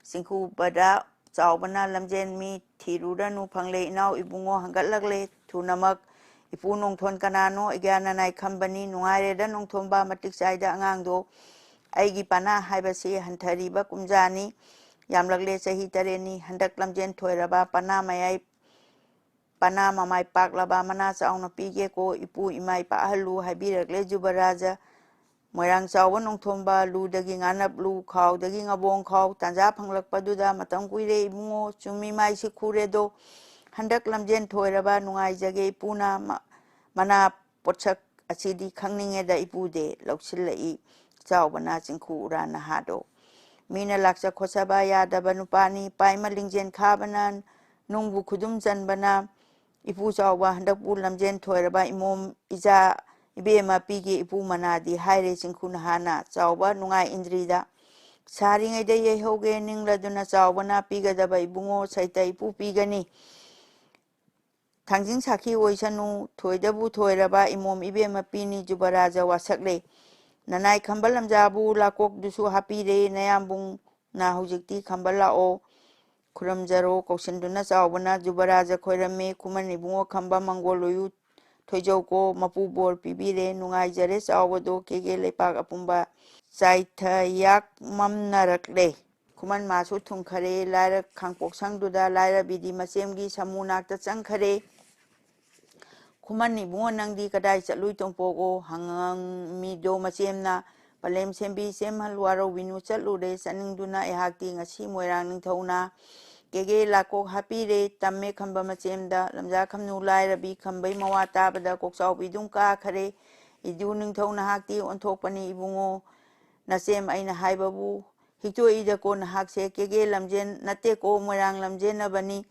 singkhu bada chawbana lamjen mi thiruranu phangle inau ibungo hangatlakle thunamak ipu nongthon kanano igyana nai khambani nungaire da nongthomba matik chaida angangdo aigi pana haibasi hanthariba kumjani yamlakle chahi tareni handak lamjen thoiraba pana mayai pana mamai paklaba mana chauna pige ko ipu imai pahalu habirakle jubaraja moirang chawa nongthomba ludagi nganap lu khawdagi ngabong khaw tanja phanglakpaduda matam kuire ibungo chumi mai sikhure do handak lamjen thoiraba nungai jage ipuna mana potsak asidi khangninge da ipude lauchillai chawbana chingkhu urana hado mina laksa khosaba yadaba nupani paima lingjen khabana nungbu khudum janbana ipu chawba handak pu lamjen thoiraba imom ija ibema pige ipu manadi haire chingkhu hana chawba nungai indrida saringai da yehoge ningladuna chawbana pigadaba ibungo saita ipu pigani thangjing sakhi oisanu thoidabu thoiraba imom ibema pini jubaraja wasakle nanai khambal lamjabu lakok dusu hapire nayambung na hujikti khambal lao khuramjaro kausinduna chawbana jubaraja khoirame kuman ibungo khamba mangoloyu thoijauko mapu bor pibire nungai jare chawbado kege lepak apumba chaitha yak mamnarakle kuman masu thungkhare laira khangpok sangduda laira bidi macemgi samunakta changkhare kuman ibungo nangdi kadai chalui tongpogo hangang mido macemna palem sembi semhal waro winu chalure saningduna ehakti ngasi moirang ningthauna kege lakok hapire tamme khamba macemda lamja khamnu lairabi khambai mawa tabada kokchau bidung ka khare idu ningthauna hakti onthokpani ibungo nasem aina haibabu hiktoida ko nahakse kege lamjen nate ko moirang lamjen nabani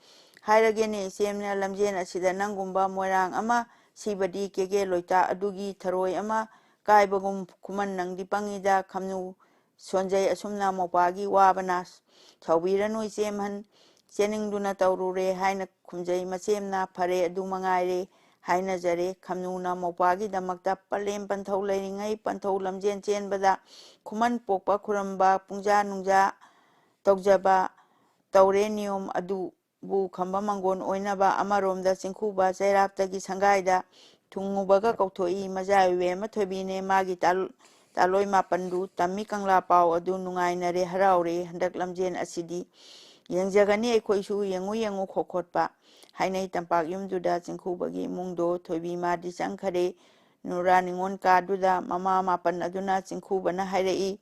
hairageni semna lamjen asida nangumba moirang ama sibadi kege loita adugi tharoi ama kaibagum kuman nangdi pangida khamnu sonjai asumna mopagi wabana thawiranu isemhan cheningduna tawrure haina khumjai macemna phare adu mangaire haina jare khamnuna mopagi damakta palem panthau leiringai panthau lamjen chenbada kuman pokpa khuramba pungja nungja tawjaba tawre niyom adu bu khamba mangon oinaba amaromda chingkhuba chairaptagi sangaida thungubaga kauthoi majaiwe mathobine magi taloi mapandu tammi kangla pau adu nungainare haraure handak lamjen asidi yengjagani aikhoisu yengu khokhotpa hainai tampak yumduda chingkhubagi imungdo thoibi madi changkhare nura ningon kaduda mama mapan aduna chingkhubana hairei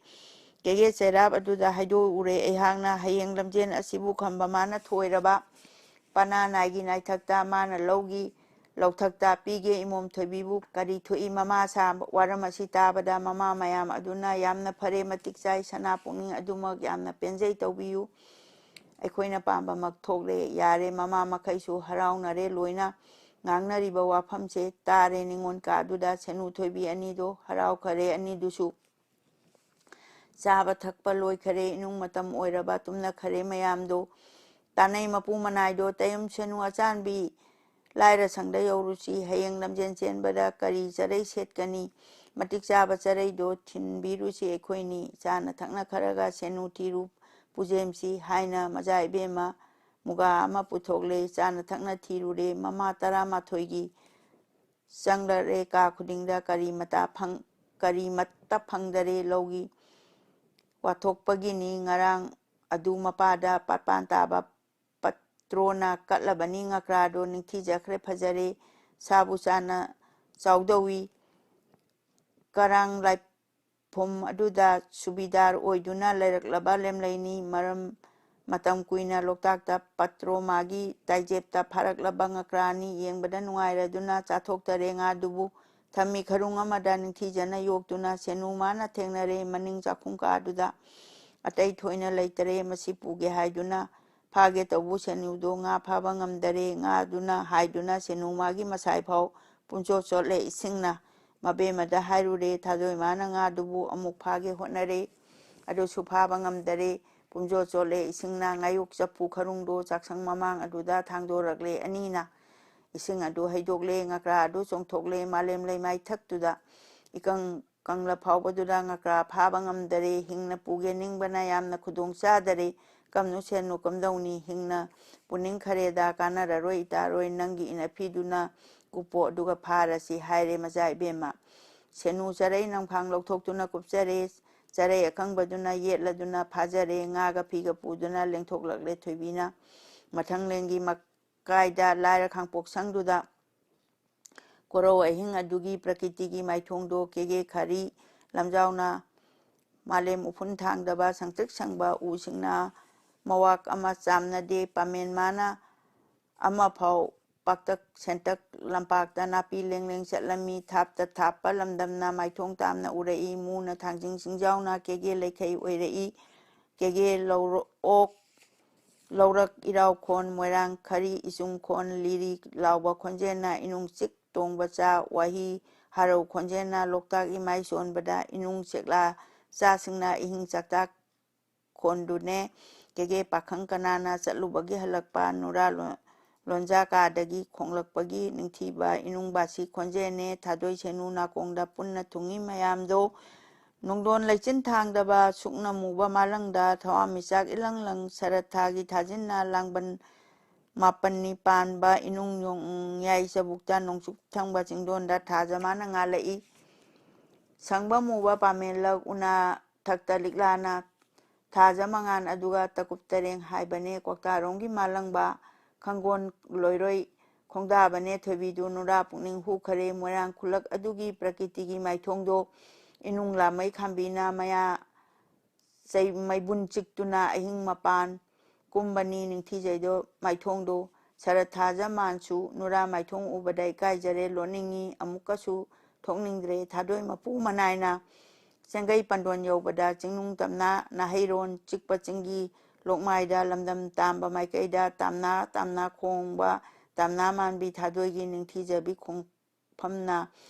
kege chairap aduda haido ure ehangna hayeng lamjen asibu khamba mana thoiraba pana naigi naithakta mana logi lauthakta pige imom thoibibu kari thoi mama sa waram asi tabada mama mayam aduna yamna phare matik chai sana pungning adumak yamna penjai tawbiyu aikhoina pamba mak thokle yare mama makhaisu haraunare loina ngangnariba wafamse tare ningon ka aduda senu thoibi anido harau khare anidusu chaba thakpa loi khare inung matam oiraba tumna khare mayamdo tanai mapu manaido tayum senu achanbi laira sangda yoruchi hayeng lamjen chenbada kari charai setkani matik chaba charai do thinbiruchi aikhoini chana thakna kharaga senu thiru pujemsi haina majai bema muga ama puthokle chana thakna thirure mama tara mathoigi changlare ka khudingda kari matta phangdare logi wathokpagini ngarang adu mapada patpan taba patrona katlabani ngakrado ningthijakhre phajare sabu chana chawdawi karang laipom aduda subidar oiduna lairaklaba lemlaini maram matam kuina loktakta patro magi taijepta pharaklaba ngakrani yengbada nungairaduna chathoktare ngadubu thammi kharung amada ningthijana yoktuna senu mana thengnare maning chakhungka aduda atai thoina leitare masi puge haiduna phage tawbu senudo nga phaba ngamdare nga aduna haiduna senu magi masai phau puncho chotle isingna mabemada hairure thadoi mana nga dubu amuk phage hotnare adu suphaba ngamdare punjo chotle isingna ngayuk chapu kharungdo chaksang mamang aduda thangdorakle anina ising adu haidokle ngakra adu chongthokle malem leimai thaktuda ꯏꯀꯪ ꯀꯪꯂ ꯐꯥꯎꯕꯗꯨꯗ ꯉꯀ꯭ꯔꯥ ꯐꯥꯕ ꯉꯝꯗꯔꯦ ꯍꯤꯡꯅ ꯄꯨꯒꯦ ꯅꯤꯡꯕꯅ ꯌꯥꯝꯅ ꯈꯨꯗꯣꯡ ꯆꯥꯗꯔꯦ ꯀꯝꯅꯨ ꯁꯦꯅꯨ ꯀꯝꯗꯧꯅꯤ ꯍꯤꯡꯅ ꯄꯨꯅꯤꯡꯈꯔꯦꯗ ꯀꯥꯟꯅꯔꯔꯣꯏ ꯏꯇꯥꯔꯣꯏ ꯅꯪꯒꯤ ꯏꯅꯐꯤꯗꯨꯅ ꯀꯨꯞꯄꯣ ꯑꯗꯨꯒ ꯐꯥꯔꯁꯤ ꯍꯥꯏꯔꯦ ꯃꯆꯥ ꯏꯕꯦꯝꯃ ꯁꯦꯅꯨ ꯆꯔꯩ ꯅꯪꯐꯥꯡ ꯂꯧꯊꯣꯛꯇꯨꯅ ꯀꯨꯞꯆꯔꯦ ꯆꯔꯩ ꯑꯀꯪꯕꯗꯨꯅ ꯌꯦꯠꯂꯗꯨꯅ ꯐꯥꯖꯔꯦ ꯉꯥꯒ ꯐꯤꯒ ꯄꯨꯗꯨꯅ ꯂꯦꯡꯊꯣꯛꯂꯛꯂꯦ ꯊꯣꯏꯕꯤꯅ ꯃꯊꯪꯂꯦꯟꯒꯤ ꯃꯀꯥꯏꯗ ꯂꯥꯏꯔ ꯈꯥꯡꯄꯣꯛꯁꯪꯗꯨꯗ ꯀꯣꯔꯧ ꯑꯍꯤꯡ ꯑꯗꯨꯒꯤ ꯄ꯭ꯔꯀꯤꯇꯤꯒꯤ ꯃꯥꯏꯊꯣꯡꯗꯣ ꯀꯦꯒꯦ ꯈꯥꯔꯤ ꯂꯝꯖꯥꯎꯅ ꯃꯥꯂꯦꯝ ꯎꯐꯨꯟ ꯊꯥꯡꯗꯕ ꯁꯪꯇ꯭ꯔꯤꯛ ꯁꯪꯕ ꯎꯁꯤꯡꯅ ꯃꯋꯥꯛ ꯑꯃ ꯆꯥꯝꯅꯗꯦ ꯄꯥꯃꯦꯟ ꯃꯥꯅ ꯑꯃꯐꯥꯎ ꯄꯥꯛꯇꯛ ꯁꯦꯟꯇꯛ ꯂꯝꯄꯥꯛꯇ ꯅꯥꯄꯤ ꯂꯦꯡ ꯂꯦꯡ ꯆꯠꯂꯝꯃꯤ ꯊꯥꯞꯇ ꯊꯥꯞꯄ ꯂꯝꯗꯝꯅ ꯃꯥꯏꯊꯣꯡ ꯇꯥꯝꯅ ꯎꯔꯛꯏ ꯃꯨꯅ ꯊꯥꯡꯖꯤꯡ ꯆꯤꯡꯖꯥꯎꯅ ꯀꯦꯒꯦ ꯂꯩꯈꯩ ꯑꯣꯏꯔꯛꯏ ꯀꯦꯒꯦ ꯂꯧꯔꯣꯛ ꯂꯧꯔꯛ ꯏꯔꯥꯎꯈꯣꯟ ꯃꯣꯏꯔꯥꯡ ꯈꯔꯤ ꯏꯆꯨꯡꯈꯣꯟ ꯂꯤꯔꯤ ꯂꯥꯎꯕ ꯈꯣꯟꯖꯦꯜꯅ ꯏꯅꯨꯡꯆꯤꯛ ꯇꯣꯡꯕ ꯆꯥ ꯋꯥꯍꯤ ꯍꯔꯧ ꯈꯣꯟꯖꯦꯜꯅ ꯂꯣꯛꯇꯥꯛ ꯏꯃꯥꯏ ꯁꯣꯟꯕꯗ ꯏꯅꯨꯡ ꯆꯦꯛꯂꯥ ꯆꯥꯁꯤꯡꯅꯏꯍꯤꯡ ꯆꯥꯛꯇꯥꯛ ꯈꯣꯟꯗꯨꯅꯦ ꯀꯦꯒꯦ ꯄꯥꯈꯪ ꯀꯅꯥꯅ ꯆꯠꯂꯨꯕꯒꯤ ꯍꯜꯂꯛꯄ ꯅꯨꯔꯥ ꯂꯣꯟꯖꯥ ꯀꯥꯗꯒꯤ ꯈꯣꯡꯂꯛꯄꯒꯤ ꯅꯤꯡꯊꯤꯕ ꯏꯅꯨꯡꯕꯥꯁꯤ ꯈꯣꯟꯖꯦꯜꯅꯦ ꯊꯥꯗꯣꯏ ꯁꯦꯅꯨ ꯅꯥꯀꯣꯡꯗ ꯄꯨꯟꯅ ꯊꯨꯡꯉꯤ ꯃꯌꯥꯝꯗꯣ ꯅꯣꯡꯗꯣꯟ ꯂꯩꯆꯤꯟ ꯊꯥꯡꯗꯕ ꯁꯨꯛꯅ ꯃꯨꯕ ꯃꯥꯂꯪꯗ ꯊꯋꯥꯟꯃꯤꯆꯥꯛ ꯏꯂꯪ ꯂꯪ ꯁꯔꯠ ꯊꯥꯒꯤ ꯊꯥꯖꯤꯟꯅ ꯂꯥꯡꯕꯟ ꯃꯥꯄꯟꯅꯤ ꯄꯥꯟꯕ ꯏꯅꯨꯡ ꯌꯥꯏ ꯆꯕꯨꯛꯇ ꯅꯣꯡꯆꯨꯞ ꯊꯪꯕ ꯆꯤꯡꯗꯣꯟꯗ ꯊꯥꯖ ꯃꯥꯅ ꯉꯥꯜꯂꯛꯏ ꯁꯪꯕ ꯃꯨꯕ ꯄꯥꯃꯦꯟꯂꯛ ꯎꯅꯥ ꯊꯛꯇ ꯂꯤꯛꯂꯥꯅ ꯊꯥꯖ ꯃꯉꯥꯟ ꯑꯗꯨꯒ ꯇꯀꯨꯞ ꯇꯔꯦꯡ ꯍꯥꯏꯕꯅꯦ ꯀ꯭ꯋꯥꯛꯇꯥꯔꯣꯝꯒꯤ ꯃꯥꯂꯪꯕ ꯈꯪꯒꯣꯟ ꯂꯣꯏꯔꯣꯏ ꯈꯣꯡꯗꯥꯕꯅꯦ ꯊꯣꯏꯕꯤꯗꯨ ꯅꯨꯔꯥ ꯄꯨꯛꯅꯤꯡ ꯍꯨꯈꯔꯦ ꯃꯣꯏꯔꯥꯡ ꯈꯨꯜꯂꯛ ꯑꯗꯨꯒꯤ ꯄ꯭ꯔꯀꯤꯇꯤꯒꯤ ꯃꯥꯏꯊꯣꯡꯗꯣ ꯏꯅꯨꯡ ꯂꯥꯃꯩ ꯈꯥꯝꯕꯤꯅ ꯃꯌꯥ ꯃꯩꯕꯨꯟ ꯆꯤꯛꯇꯨꯅ ꯑꯍꯤꯡ ꯃꯄꯥꯟ ꯀꯨꯝꯕꯅꯤ ꯅꯤꯡꯊꯤꯖꯩꯗꯣ ꯃꯥꯏꯊꯣꯡꯗꯣ ꯁꯔꯠ ꯊꯥꯖ ꯃꯥꯟꯁꯨ ꯅꯨꯔꯥ ꯃꯥꯏꯊꯣꯡ ꯎꯕꯗ ꯏꯀꯥꯏꯖꯔꯦ ꯂꯣꯠꯅꯤꯡꯉꯤ ꯑꯃꯨꯛꯀꯁꯨ ꯊꯣꯛꯅꯤꯡꯗ꯭ꯔꯦ ꯊꯥꯗꯣꯏ ꯃꯄꯨ ꯃꯅꯥꯏꯅ ꯆꯦꯡꯒꯩ ꯄꯟꯗꯣꯟ ꯌꯧꯕꯗ ꯆꯤꯡꯅꯨꯡ ꯇꯝꯅ ꯅꯥꯍꯩꯔꯣꯟ ꯆꯤꯛꯄ ꯆꯤꯡꯒꯤ ꯂꯣꯛꯃꯥꯏꯗ ꯂꯝꯗꯝ ꯇꯥꯝꯕ ꯃꯥꯏꯀꯩꯗ ꯇꯥꯝꯅꯥ ꯇꯥꯝꯅꯥ ꯈꯣꯡꯕ ꯇꯥꯝꯅꯥ ꯃꯥꯟꯕꯤ ꯊꯥꯗꯣꯏꯒꯤ ꯅꯤꯡꯊꯤꯖꯕꯤ ꯈꯣꯡꯐꯝꯅ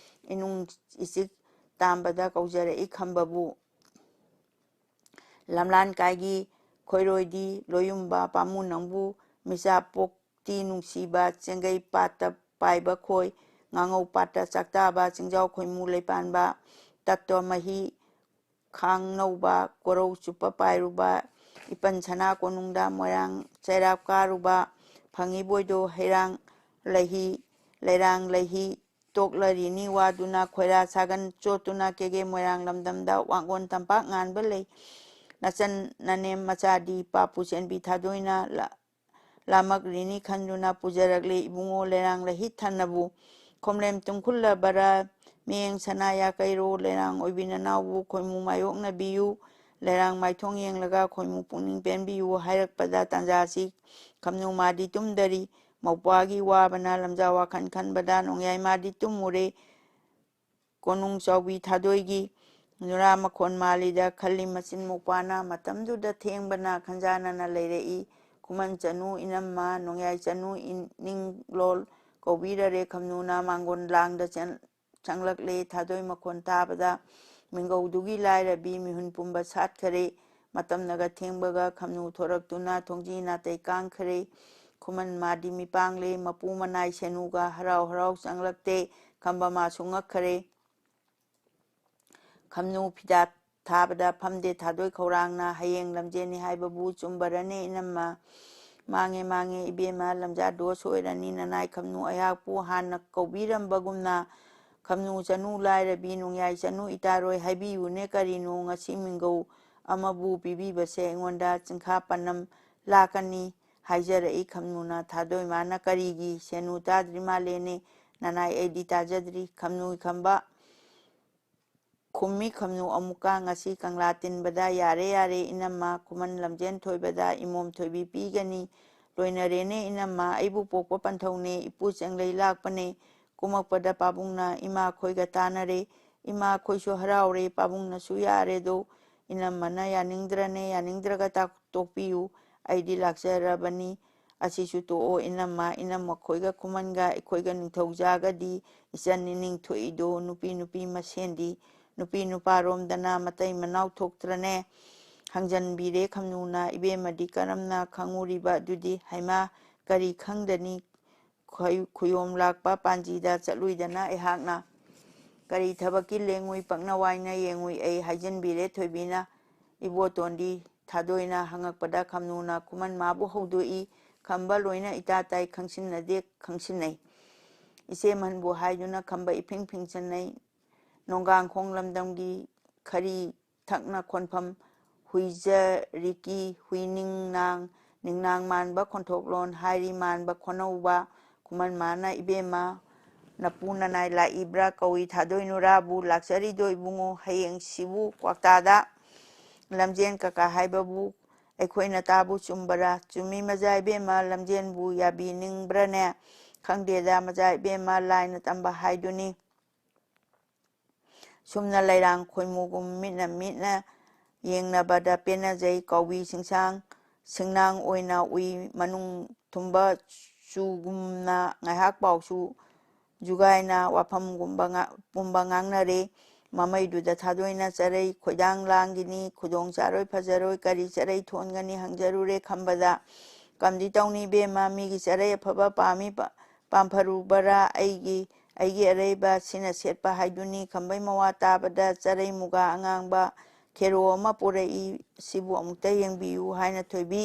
ꯏꯅꯨꯡ ꯏꯆꯤꯛ ꯇꯥꯝꯕꯗ ꯀꯧꯖꯔꯛꯏ ꯈꯝꯕꯕꯨ ꯂꯝꯂꯥꯟ ꯀꯥꯏꯒꯤ ꯈꯣꯏꯔꯣꯏꯗꯤ ꯂꯣꯌꯨꯝꯕ ꯄꯥꯃꯨ ꯅꯪꯕꯨ ꯃꯤꯆꯥ ꯄꯣꯛꯇꯤ ꯅꯨꯡꯁꯤꯕ ꯆꯦꯡꯒꯩ ꯄꯥꯠꯇ ꯄꯥꯏꯕ ꯈꯣꯏ ꯉꯥꯉꯧ ꯄꯥꯠꯇ ꯆꯥꯛꯇꯥꯕ ꯆꯤꯡꯖꯥꯎ ꯈꯣꯏꯃꯨ ꯂꯩꯄꯥꯟꯕ ꯇꯛꯇ ꯃꯍꯤ ꯈꯥꯡꯅꯧꯕ ꯀꯣꯔꯧ ꯆꯨꯞꯄ ꯄꯥꯏꯔꯨꯕ ꯏꯄꯟ ꯁꯅꯥ ꯀꯣꯅꯨꯡꯗ ꯃꯣꯏꯔꯥꯡ ꯆꯩꯔꯥꯞ ꯀꯥꯔꯨꯕ ꯐꯪꯉꯤꯕꯣꯏꯗꯣ ꯍꯩꯔꯥꯡ ꯂꯩꯍꯤ ꯂꯩꯔꯥꯡ ꯂꯩꯍꯤ ꯇꯣꯛꯂꯔꯤꯅꯤ ꯋꯥꯗꯨꯅ ꯈꯣꯏꯔꯥ ꯁꯥꯒꯟ ꯆꯣꯠꯇꯨꯅ ꯀꯦꯒꯦ ꯃꯣꯏꯔꯥꯡ ꯂꯝꯗꯝꯗ ꯋꯥꯡꯒꯣꯟ ꯇꯝꯄꯥꯛ ꯉꯥꯟꯕ ꯂꯩ ꯅꯆꯟ ꯅꯅꯦꯝ ꯃꯆꯥꯗꯤ ꯄꯥꯄꯨ ꯆꯦꯟꯕꯤ ꯊꯥꯗꯣꯏꯅ ꯂꯥꯃꯛꯔꯤꯅꯤ ꯈꯟꯗꯨꯅ ꯄꯨꯖꯔꯛꯂꯦ ꯏꯕꯨꯡꯉꯣ ꯂꯩꯔꯥꯡ ꯂꯩꯍꯤ ꯊꯟꯅꯕꯨ ꯈꯣꯝꯂꯦꯝ ꯇꯨꯝꯈꯨꯜꯂꯕꯔꯥ ꯃꯤꯌꯦꯡ ꯁꯅꯥ ꯌꯥꯀꯩꯔꯣ ꯂꯩꯔꯥꯡ ꯑꯣꯏꯕꯤ ꯅꯅꯥꯎꯕꯨ ꯈꯣꯏꯃꯨ ꯃꯥꯌꯣꯛꯅꯕꯤꯌꯨ ꯂꯩꯔꯥꯡ ꯃꯥꯏꯊꯣꯡ ꯌꯦꯡꯂꯒ ꯈꯣꯏꯃꯨ ꯄꯨꯛꯅꯤꯡ ꯄꯦꯟꯕꯤꯌꯨ ꯍꯥꯏꯔꯛꯄꯗ ꯇꯥꯟꯖꯥꯁꯤ ꯈꯝꯅꯨ ꯃꯥꯗꯤ ꯇꯨꯝꯗꯔꯤ ꯃꯧꯄ꯭ꯋꯥꯒꯤ ꯋꯥꯕꯅ ꯂꯝꯖꯥ ꯋꯥꯈꯜ ꯈꯟꯕꯗ ꯅꯣꯡꯌꯥꯏ ꯃꯥꯗꯤ ꯇꯨꯝꯃꯨꯔꯦ ꯀꯣꯅꯨꯡ ꯆꯥꯎꯕꯤ ꯊꯥꯗꯣꯏꯒꯤ ꯅꯨꯔꯥ ꯃꯈꯣꯟ ꯃꯥꯜꯂꯤꯗ ꯈꯜꯂꯤ ꯃꯆꯤꯟ ꯃꯧꯄ꯭ꯋꯥꯅ ꯃꯇꯝꯗꯨꯗ ꯊꯦꯡꯕꯅ ꯈꯟꯖꯥꯟꯅꯅ ꯂꯩꯔꯛꯏ ꯈꯨꯃꯟ ꯆꯅꯨ ꯏꯅꯝꯃ ꯅꯣꯡꯌꯥꯏ ꯆꯅꯨ ꯏꯅꯤꯡꯂꯣꯜ ꯀꯧꯕꯤꯔꯔꯦ ꯈꯝꯅꯨꯅ ꯃꯥꯡꯒꯣꯟ ꯂꯥꯡꯗ ꯆꯪꯂꯛꯂꯦ ꯊꯥꯗꯣꯏ ꯃꯈꯣꯟ ꯇꯥꯕꯗ ꯃꯤꯡꯒꯧꯗꯨꯒꯤ ꯂꯥꯏꯔꯕꯤ ꯃꯤꯍꯨꯟ ꯄꯨꯝꯕ ꯁꯥꯠꯈꯔꯦ ꯃꯇꯝꯅꯒ ꯊꯦꯡꯕꯒ ꯈꯝꯅꯨ ꯊꯣꯔꯛꯇꯨꯅ ꯊꯣꯡꯖꯤ ꯅꯥꯇꯩ ꯀꯥꯡꯈꯔꯦ ꯈꯨꯃꯟ ꯃꯥꯗꯤ ꯃꯤꯄꯥꯡꯂꯦ ꯃꯄꯨ ꯃꯅꯥꯏ ꯁꯦꯅꯨꯒ ꯍꯔꯥꯎ ꯍꯔꯥꯎ ꯆꯪꯂꯛꯇꯦ ꯈꯝꯕ ꯃꯥꯁꯨ ꯉꯛꯈꯔꯦ ꯈꯝꯅꯨ ꯐꯤꯗꯥ ꯊꯥꯕꯗ ꯐꯝꯗꯦ ꯊꯥꯗꯣꯏ ꯈꯧꯔꯥꯡꯅ ꯍꯌꯦꯡ ꯂꯝꯖꯦꯟꯅꯤ ꯍꯥꯏꯕꯕꯨ ꯆꯨꯝꯕꯔꯅꯦ ꯏꯅꯝꯃ ꯃꯥꯡꯉꯦ ꯃꯥꯡꯉꯦ ꯏꯕꯦꯝꯃ ꯂꯝꯖꯥ ꯗꯣꯁ ꯑꯣꯏꯔꯅꯤ ꯅꯅꯥꯏ ꯈꯝꯅꯨ ꯑꯩꯍꯥꯛꯄꯨ ꯍꯥꯟꯅ ꯀꯧꯕꯤꯔꯝꯕꯒꯨꯝꯅ ꯈꯝꯅꯨ ꯆꯅꯨ ꯂꯥꯏꯔꯕꯤ ꯅꯣꯡꯌꯥꯏ ꯆꯅꯨ ꯏꯇꯥꯔꯣꯏ ꯍꯥꯏꯕꯤꯌꯨꯅꯦ ꯀꯔꯤꯅꯣ ꯉꯁꯤ ꯃꯤꯡꯒꯧ ꯑꯃꯕꯨ ꯄꯤꯕꯤꯕꯁꯦ ꯑꯩꯉꯣꯟꯗ ꯆꯤꯡꯈꯥ ꯄꯟꯅꯝ ꯂꯥꯛꯀꯅꯤ ꯍꯥꯏꯖꯔꯛꯏ ꯈꯝꯅꯨꯅ ꯊꯥꯗꯣꯏ ꯃꯥꯅ ꯀꯔꯤꯒꯤ ꯁꯦꯅꯨ ꯇꯥꯗ꯭ꯔꯤ ꯃꯥꯜꯂꯦꯅꯦ ꯅꯅꯥꯏ ꯑꯩꯗꯤ ꯇꯥꯖꯗ꯭ꯔꯤ ꯈꯝꯅꯨ ꯈꯝꯕ ꯈꯨꯝꯃꯤ ꯈꯝꯅꯨ ꯑꯃꯨꯛꯀ ꯉꯁꯤ ꯀꯪꯂꯥ ꯇꯤꯟꯕꯗ ꯌꯥꯔꯦ ꯌꯥꯔꯦ ꯏꯅꯝꯃ ꯈꯨꯃꯟ ꯂꯝꯖꯦꯟ ꯊꯣꯏꯕꯗ ꯏꯃꯣꯝ ꯊꯣꯏꯕꯤ ꯄꯤꯒꯅꯤ ꯂꯣꯏꯅꯔꯦꯅꯦ ꯏꯅꯝꯃ ꯑꯩꯕꯨ ꯄꯣꯛꯄ ꯄꯟꯊꯧꯅꯦ ꯏꯄꯨ ꯆꯦꯡꯂꯩ ꯂꯥꯛꯄꯅꯦ ꯀꯨꯝꯃꯛꯄꯗ ꯄꯥꯕꯨꯡꯅ ꯏꯃꯥ ꯈꯣꯏꯒ ꯇꯥꯟꯅꯔꯦ ꯏꯃꯥ ꯈꯣꯏꯁꯨ ꯍꯔꯥꯎꯔꯦ ꯄꯥꯕꯨꯡꯅꯁꯨ ꯌꯥꯔꯦꯗꯣ ꯏꯅꯝꯃꯅ ꯌꯥꯅꯤꯡꯗ꯭ꯔꯅꯦ ꯌꯥꯅꯤꯡꯗ꯭ꯔꯒ ꯇꯣꯛꯄꯤꯌꯨ ꯑꯩꯗꯤ ꯂꯥꯛꯆꯔꯕꯅꯤ ꯑꯁꯤꯁꯨ ꯇꯣꯛꯑꯣ ꯏꯅꯝꯃ ꯏꯅꯝꯃ ꯈꯣꯏꯒ ꯈꯨꯃꯟꯒ ꯑꯩꯈꯣꯏꯒ ꯅꯤꯡꯊꯧꯖꯥꯒꯗꯤ ꯏꯆꯟ ꯏꯅꯤꯡ ꯊꯣꯛꯏꯗꯣ ꯅꯨꯄꯤ ꯅꯨꯄꯤ ꯃꯁꯦꯟꯗꯤ ꯅꯨꯄꯤ ꯅꯨꯄꯥꯔꯣꯝꯗꯅ ꯃꯇꯩ ꯃꯅꯥꯎ ꯊꯣꯛꯇ꯭ꯔꯅꯦ ꯍꯪꯖꯟꯕꯤꯔꯦ ꯈꯝꯅꯨꯅ ꯏꯕꯦꯝꯃꯗꯤ ꯀꯔꯝꯅ ꯈꯪꯉꯨꯔꯤꯕ ꯑꯗꯨꯗꯤ ꯍꯩꯃꯥ ꯀꯔꯤ ꯈꯪꯗꯅꯤ ꯈꯨꯌꯣꯝ ꯂꯥꯛꯄ ꯄꯥꯟꯖꯤꯗ ꯆꯠꯂꯨꯏꯗꯅ ꯑꯩꯍꯥꯛꯅ ꯀꯔꯤ ꯊꯕꯛꯀꯤ ꯂꯦꯡꯉꯨꯏ ꯄꯛꯅ ꯋꯥꯏꯅ ꯌꯦꯡꯉꯨꯏ ꯑꯩ ꯍꯥꯏꯖꯤꯟꯕꯤꯔꯦ ꯊꯣꯏꯕꯤꯅ ꯏꯕꯣꯇꯣꯟꯗꯤ ꯊꯥꯗꯣꯏꯅ ꯍꯪꯉꯛꯄꯗ ꯈꯝꯅꯨꯅ ꯈꯨꯃꯟ ꯃꯥꯕꯨ ꯍꯧꯗꯣꯛꯏ ꯈꯝꯕ ꯂꯣꯏꯅ ꯏꯇꯥ ꯇꯥꯏ ꯈꯪꯁꯤꯟꯅꯗꯦ ꯈꯪꯁꯤꯟꯅꯩ ꯏꯆꯦꯃꯟꯕꯨ ꯍꯥꯏꯗꯨꯅ ꯈꯝꯕ ꯏꯐꯤꯡ ꯐꯤꯡꯆꯟꯅꯩ ꯅꯣꯡꯒꯥꯡꯈꯣꯡ ꯂꯝꯗꯝꯒꯤ ꯈꯔꯤ ꯊꯛꯅ ꯈꯣꯟꯐꯝ ꯍꯨꯏꯖꯔꯤꯀꯤ ꯍꯨꯏꯅꯤꯡꯅꯥꯡ ꯅꯤꯡꯅꯥꯡ ꯃꯥꯟꯕ ꯈꯣꯟꯊꯣꯛꯂꯣꯟ ꯍꯥꯏꯔꯤ ꯃꯥꯟꯕ ꯈꯣꯟꯅꯧꯕ ꯈꯨꯃꯟ ꯃꯥꯅ ꯏꯕꯦꯝꯃ ꯅꯄꯨ ꯅꯅꯥꯏ ꯂꯥꯛꯏꯕ꯭ꯔꯥ ꯀꯧꯏ ꯊꯥꯗꯣꯏꯅꯨꯔꯥꯕꯨ ꯂꯥꯛꯆꯔꯤꯗꯣ ꯏꯕꯨꯡꯉꯣ ꯍꯌꯦꯡꯁꯤꯕꯨ ꯀ꯭ꯋꯥꯛꯇꯥꯗ ꯂꯝꯖꯦꯟ ꯀꯀꯥ ꯍꯥꯏꯕꯕꯨ ꯑꯩꯈꯣꯏꯅ ꯇꯥꯕꯨ ꯆꯨꯝꯕꯔꯥ ꯆꯨꯝꯃꯤ ꯃꯖꯥ ꯏꯕꯦꯝꯃ ꯂꯝꯖꯦꯟꯕꯨ ꯌꯥꯕꯤꯅꯤꯡꯕ꯭ꯔꯅꯦ ꯈꯪꯗꯦꯗ ꯃꯖꯥ ꯏꯕꯦꯝꯃ ꯂꯥꯏꯅ ꯇꯝꯕ ꯍꯥꯏꯗꯨꯅꯤ ꯁꯨꯝꯅ ꯂꯩꯔꯥꯡ ꯈꯣꯏꯃꯨꯒꯨꯝ ꯃꯤꯠꯅ ꯌꯦꯡꯅꯕꯗ ꯄꯦꯟꯅꯖꯩ ꯀꯥꯎꯕꯤ ꯁꯤꯡꯁꯥꯡ ꯁꯤꯡꯅꯥꯡ ꯑꯣꯏꯅ ꯎꯏ ꯃꯅꯨꯡ ꯊꯨꯝꯕ ꯆꯨꯒꯨꯝꯅ ꯉꯥꯏꯍꯥꯛ ꯄꯥꯎꯁꯨ ꯖꯨꯒꯥꯏꯅ ꯋꯥꯐꯝꯒꯨꯝꯕ ꯄꯨꯝꯕ ꯉꯥꯡꯅꯔꯦ ꯃꯃꯩꯗꯨꯗ ꯊꯥꯗꯣꯏꯅ ꯆꯔꯩ ꯈꯣꯏꯗꯥꯡ ꯂꯥꯡꯒꯤꯅꯤ ꯈꯨꯗꯣꯡ ꯆꯥꯔꯣꯏ ꯐꯖꯔꯣꯏ ꯀꯔꯤ ꯆꯔꯩ ꯊꯣꯟꯒꯅꯤ ꯍꯪꯖꯔꯨꯔꯦ ꯈꯝꯕꯗ ꯀꯝꯗꯤ ꯇꯧꯅꯤ ꯏꯕꯦꯝꯃ ꯃꯤꯒꯤ ꯆꯔꯩ ꯑꯐꯕ ꯄꯥꯝꯐꯔꯨꯕꯔꯥ ꯑꯩꯒꯤ ꯑꯔꯩꯕ ꯁꯤꯅ ꯁꯦꯠꯄ ꯍꯥꯏꯗꯨꯅꯤ ꯈꯝꯕꯩ ꯃꯋꯥ ꯇꯥꯕꯗ ꯆꯔꯩ ꯃꯨꯒꯥ ꯑꯉꯥꯡꯕ ꯈꯦꯔꯣ ꯑꯃ ꯄꯨꯔꯛꯏ ꯁꯤꯕꯨ ꯑꯃꯨꯛꯇ ꯌꯦꯡꯕꯤꯌꯨ ꯍꯥꯏꯅ ꯊꯣꯏꯕꯤ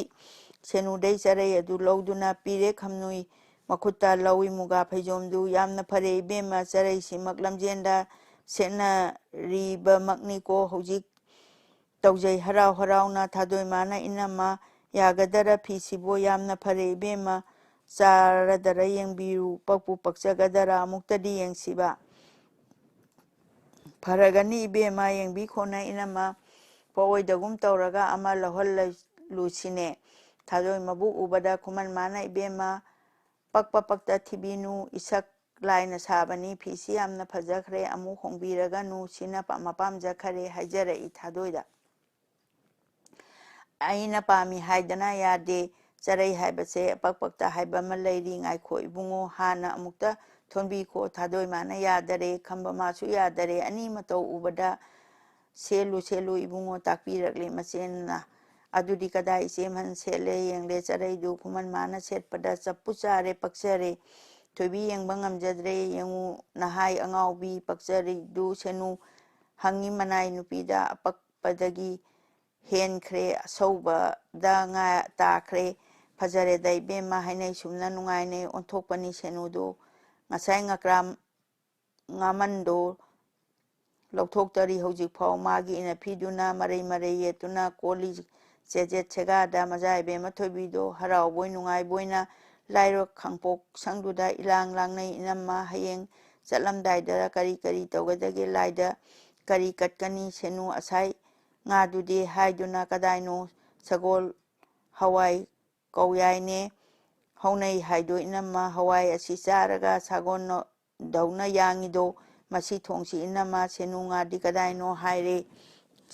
ꯁꯦꯅꯨꯗꯩ ꯆꯔꯩ ꯑꯗꯨ ꯂꯧꯗꯨꯅ ꯄꯤꯔꯦ ꯈꯝꯅꯨꯏ ꯃꯈꯨꯠꯇ ꯂꯧꯏ ꯃꯨꯒꯥ ꯐꯩꯖꯣꯝꯗꯨ ꯌꯥꯝꯅ ꯐꯔꯦ ꯏꯕꯦꯝꯃ ꯆꯔꯩꯁꯤꯃꯛ ꯂꯝꯖꯦꯟꯗ ꯁꯦꯠꯅꯔꯤꯕꯃꯛꯅꯤꯀꯣ ꯍꯧꯖꯤꯛ ꯇꯧꯖꯩ ꯍꯔꯥꯎ ꯍꯔꯥꯎꯅ ꯊꯥꯗꯣꯏꯃꯥꯅ ꯏꯅꯝꯃ ꯌꯥꯒꯗꯔ ꯐꯤꯁꯤꯕꯣ ꯌꯥꯝꯅ ꯐꯔꯦꯏꯕꯦꯝꯃ ꯆꯥꯔꯗꯔ ꯌꯦꯡꯕꯤꯌꯨ ꯄꯛꯄꯨ ꯄꯛꯆꯒꯗꯔꯥ ꯑꯃꯨꯛꯇꯗꯤ ꯌꯦꯡꯁꯤꯕ ꯐꯔꯒꯅꯤ ꯏꯕꯦꯝꯃ ꯌꯦꯡꯕꯤꯈꯣꯅ ꯏꯅꯝꯃ ꯄꯣꯛꯑꯣꯏꯗꯒꯨꯝ ꯇꯧꯔꯒ ꯑꯃ ꯂꯧꯍꯜꯂꯨꯁꯤꯅꯦ ꯊꯥꯗꯣꯏ ꯃꯕꯨ ꯎꯕꯗ ꯈꯨꯃꯟ ꯃꯥꯅ ꯏꯕꯦꯝꯃ ꯄꯛꯄ ꯄꯛꯇ ꯊꯤꯕꯤꯅꯨ ꯏꯁꯛ ꯂꯥꯏꯅ ꯁꯥꯕꯅꯤ ꯐꯤꯁꯤ ꯌꯥꯝꯅ ꯐꯖꯈ꯭ꯔꯦ ꯑꯃꯨꯛ ꯍꯣꯡꯕꯤꯔꯒꯅꯨ ꯁꯤꯅ ꯃꯄꯥꯝꯖꯈꯔꯦ ꯍꯥꯏꯖꯔꯛꯏ ꯊꯥꯗꯣꯏꯗ ꯑꯩꯅ ꯄꯥꯝꯃꯤ ꯍꯥꯏꯗꯅ ꯌꯥꯗꯦ ꯆꯔꯩ ꯍꯥꯏꯕꯁꯦ ꯑꯄꯛꯄꯛꯇ ꯍꯥꯏꯕ ꯑꯃ ꯂꯩꯔꯤ ꯉꯥꯏꯈꯣ ꯏꯕꯨꯡꯉꯣ ꯍꯥꯟꯅ ꯑꯃꯨꯛꯇ ꯊꯣꯟꯕꯤꯈꯣ ꯊꯥꯗꯣꯏ ꯃꯥꯅ ꯌꯥꯗꯔꯦ ꯈꯝꯕ ꯃꯥꯁꯨ ꯌꯥꯗꯔꯦ ꯑꯅꯤ ꯃꯇꯧ ꯎꯕꯗ ꯁꯦꯠꯂꯨ ꯏꯕꯨꯡꯉꯣ ꯇꯥꯛꯄꯤꯔꯛꯂꯤ ꯃꯆꯦꯅ ꯑꯗꯨꯗꯤ ꯀꯗꯥꯏ ꯏꯆꯦꯃꯟ ꯁꯦꯠꯂꯦ ꯌꯦꯡꯂꯦ ꯆꯔꯩꯗꯨ ꯈꯨꯃꯟ ꯃꯥꯅ ꯁꯦꯠꯄꯗ ꯆꯞꯄꯨ ꯆꯥꯔꯦ ꯄꯛꯆꯔꯦ ꯊꯣꯏꯕꯤ ꯌꯦꯡꯕ ꯉꯝꯖꯗ꯭ꯔꯦ ꯌꯦꯡꯉꯨ ꯅꯍꯥꯏ ꯑꯉꯥꯎꯕꯤ ꯄꯛꯆꯔꯤꯗꯨ ꯁꯦꯅꯨ ꯍꯪꯉꯤ ꯃꯅꯥꯏ ꯅꯨꯄꯤꯗ ꯑꯄꯛꯄꯗꯒꯤ ꯍꯦꯟꯈ꯭ꯔꯦ ꯑꯁꯧꯕꯗ ꯉꯥ ꯇꯥꯈ꯭ꯔꯦ ꯐꯖꯔꯦꯗ ꯏꯕꯦꯝꯃ ꯍꯥꯏꯅꯩ ꯁꯨꯝꯅ ꯅꯨꯡꯉꯥꯏꯅꯩ ꯑꯣꯟꯊꯣꯛꯄꯅꯤ ꯁꯦꯅꯨꯗꯨ ꯉꯁꯥꯏ ꯉꯀ꯭ꯔꯥ ꯉꯥꯃꯟꯗꯣ ꯂꯧꯊꯣꯛꯇꯔꯤ ꯍꯧꯖꯤꯛꯐꯥꯎ ꯃꯥꯒꯤ ꯏꯅꯐꯤꯗꯨꯅ ꯃꯔꯩ ꯌꯦꯠꯇꯨꯅ ꯀꯣꯜꯂꯤ ꯆꯦꯖꯦꯠ ꯁꯦꯒꯥꯗ ꯃꯖꯥ ꯏꯕꯦꯝꯃ ꯊꯣꯏꯕꯤꯗꯣ ꯍꯔꯥꯎꯕꯣꯏ ꯅꯨꯡꯉꯥꯏꯕꯣꯏꯅ ꯂꯥꯏꯔꯣꯛ ꯈꯥꯡꯄꯣꯛ ꯁꯪꯗꯨꯗ ꯏꯂꯥꯡ ꯂꯥꯡꯅꯩ ꯏꯅꯝꯃ ꯍꯌꯦꯡ ꯆꯠꯂꯝꯗꯥꯏꯗ ꯀꯔꯤ ꯇꯧꯒꯗꯒꯦ ꯂꯥꯏꯗ ꯀꯔꯤ ꯀꯠꯀꯅꯤ ꯁꯦꯅꯨ ꯑꯁꯥꯏ ꯉꯥꯗꯨꯗꯤ ꯍꯥꯏꯗꯨꯅ ꯀꯗꯥꯏꯅꯣ ꯁꯒꯣꯜ ꯍꯋꯥꯏ ꯀꯧꯌꯥꯏꯅꯦ ꯍꯧꯅꯩ ꯍꯥꯏꯗꯣ ꯏꯅꯝꯃ ꯍꯋꯥꯏ ꯑꯁꯤ ꯆꯥꯔꯒ ꯁꯒꯣꯜꯗꯧꯅ ꯌꯥꯡꯉꯤꯗꯣ ꯃꯁꯤ ꯊꯣꯡꯁꯤ ꯏꯅꯝꯃ ꯁꯦꯅꯨ ꯉꯥꯗꯤ ꯀꯗꯥꯏꯅꯣ ꯍꯥꯏꯔꯦ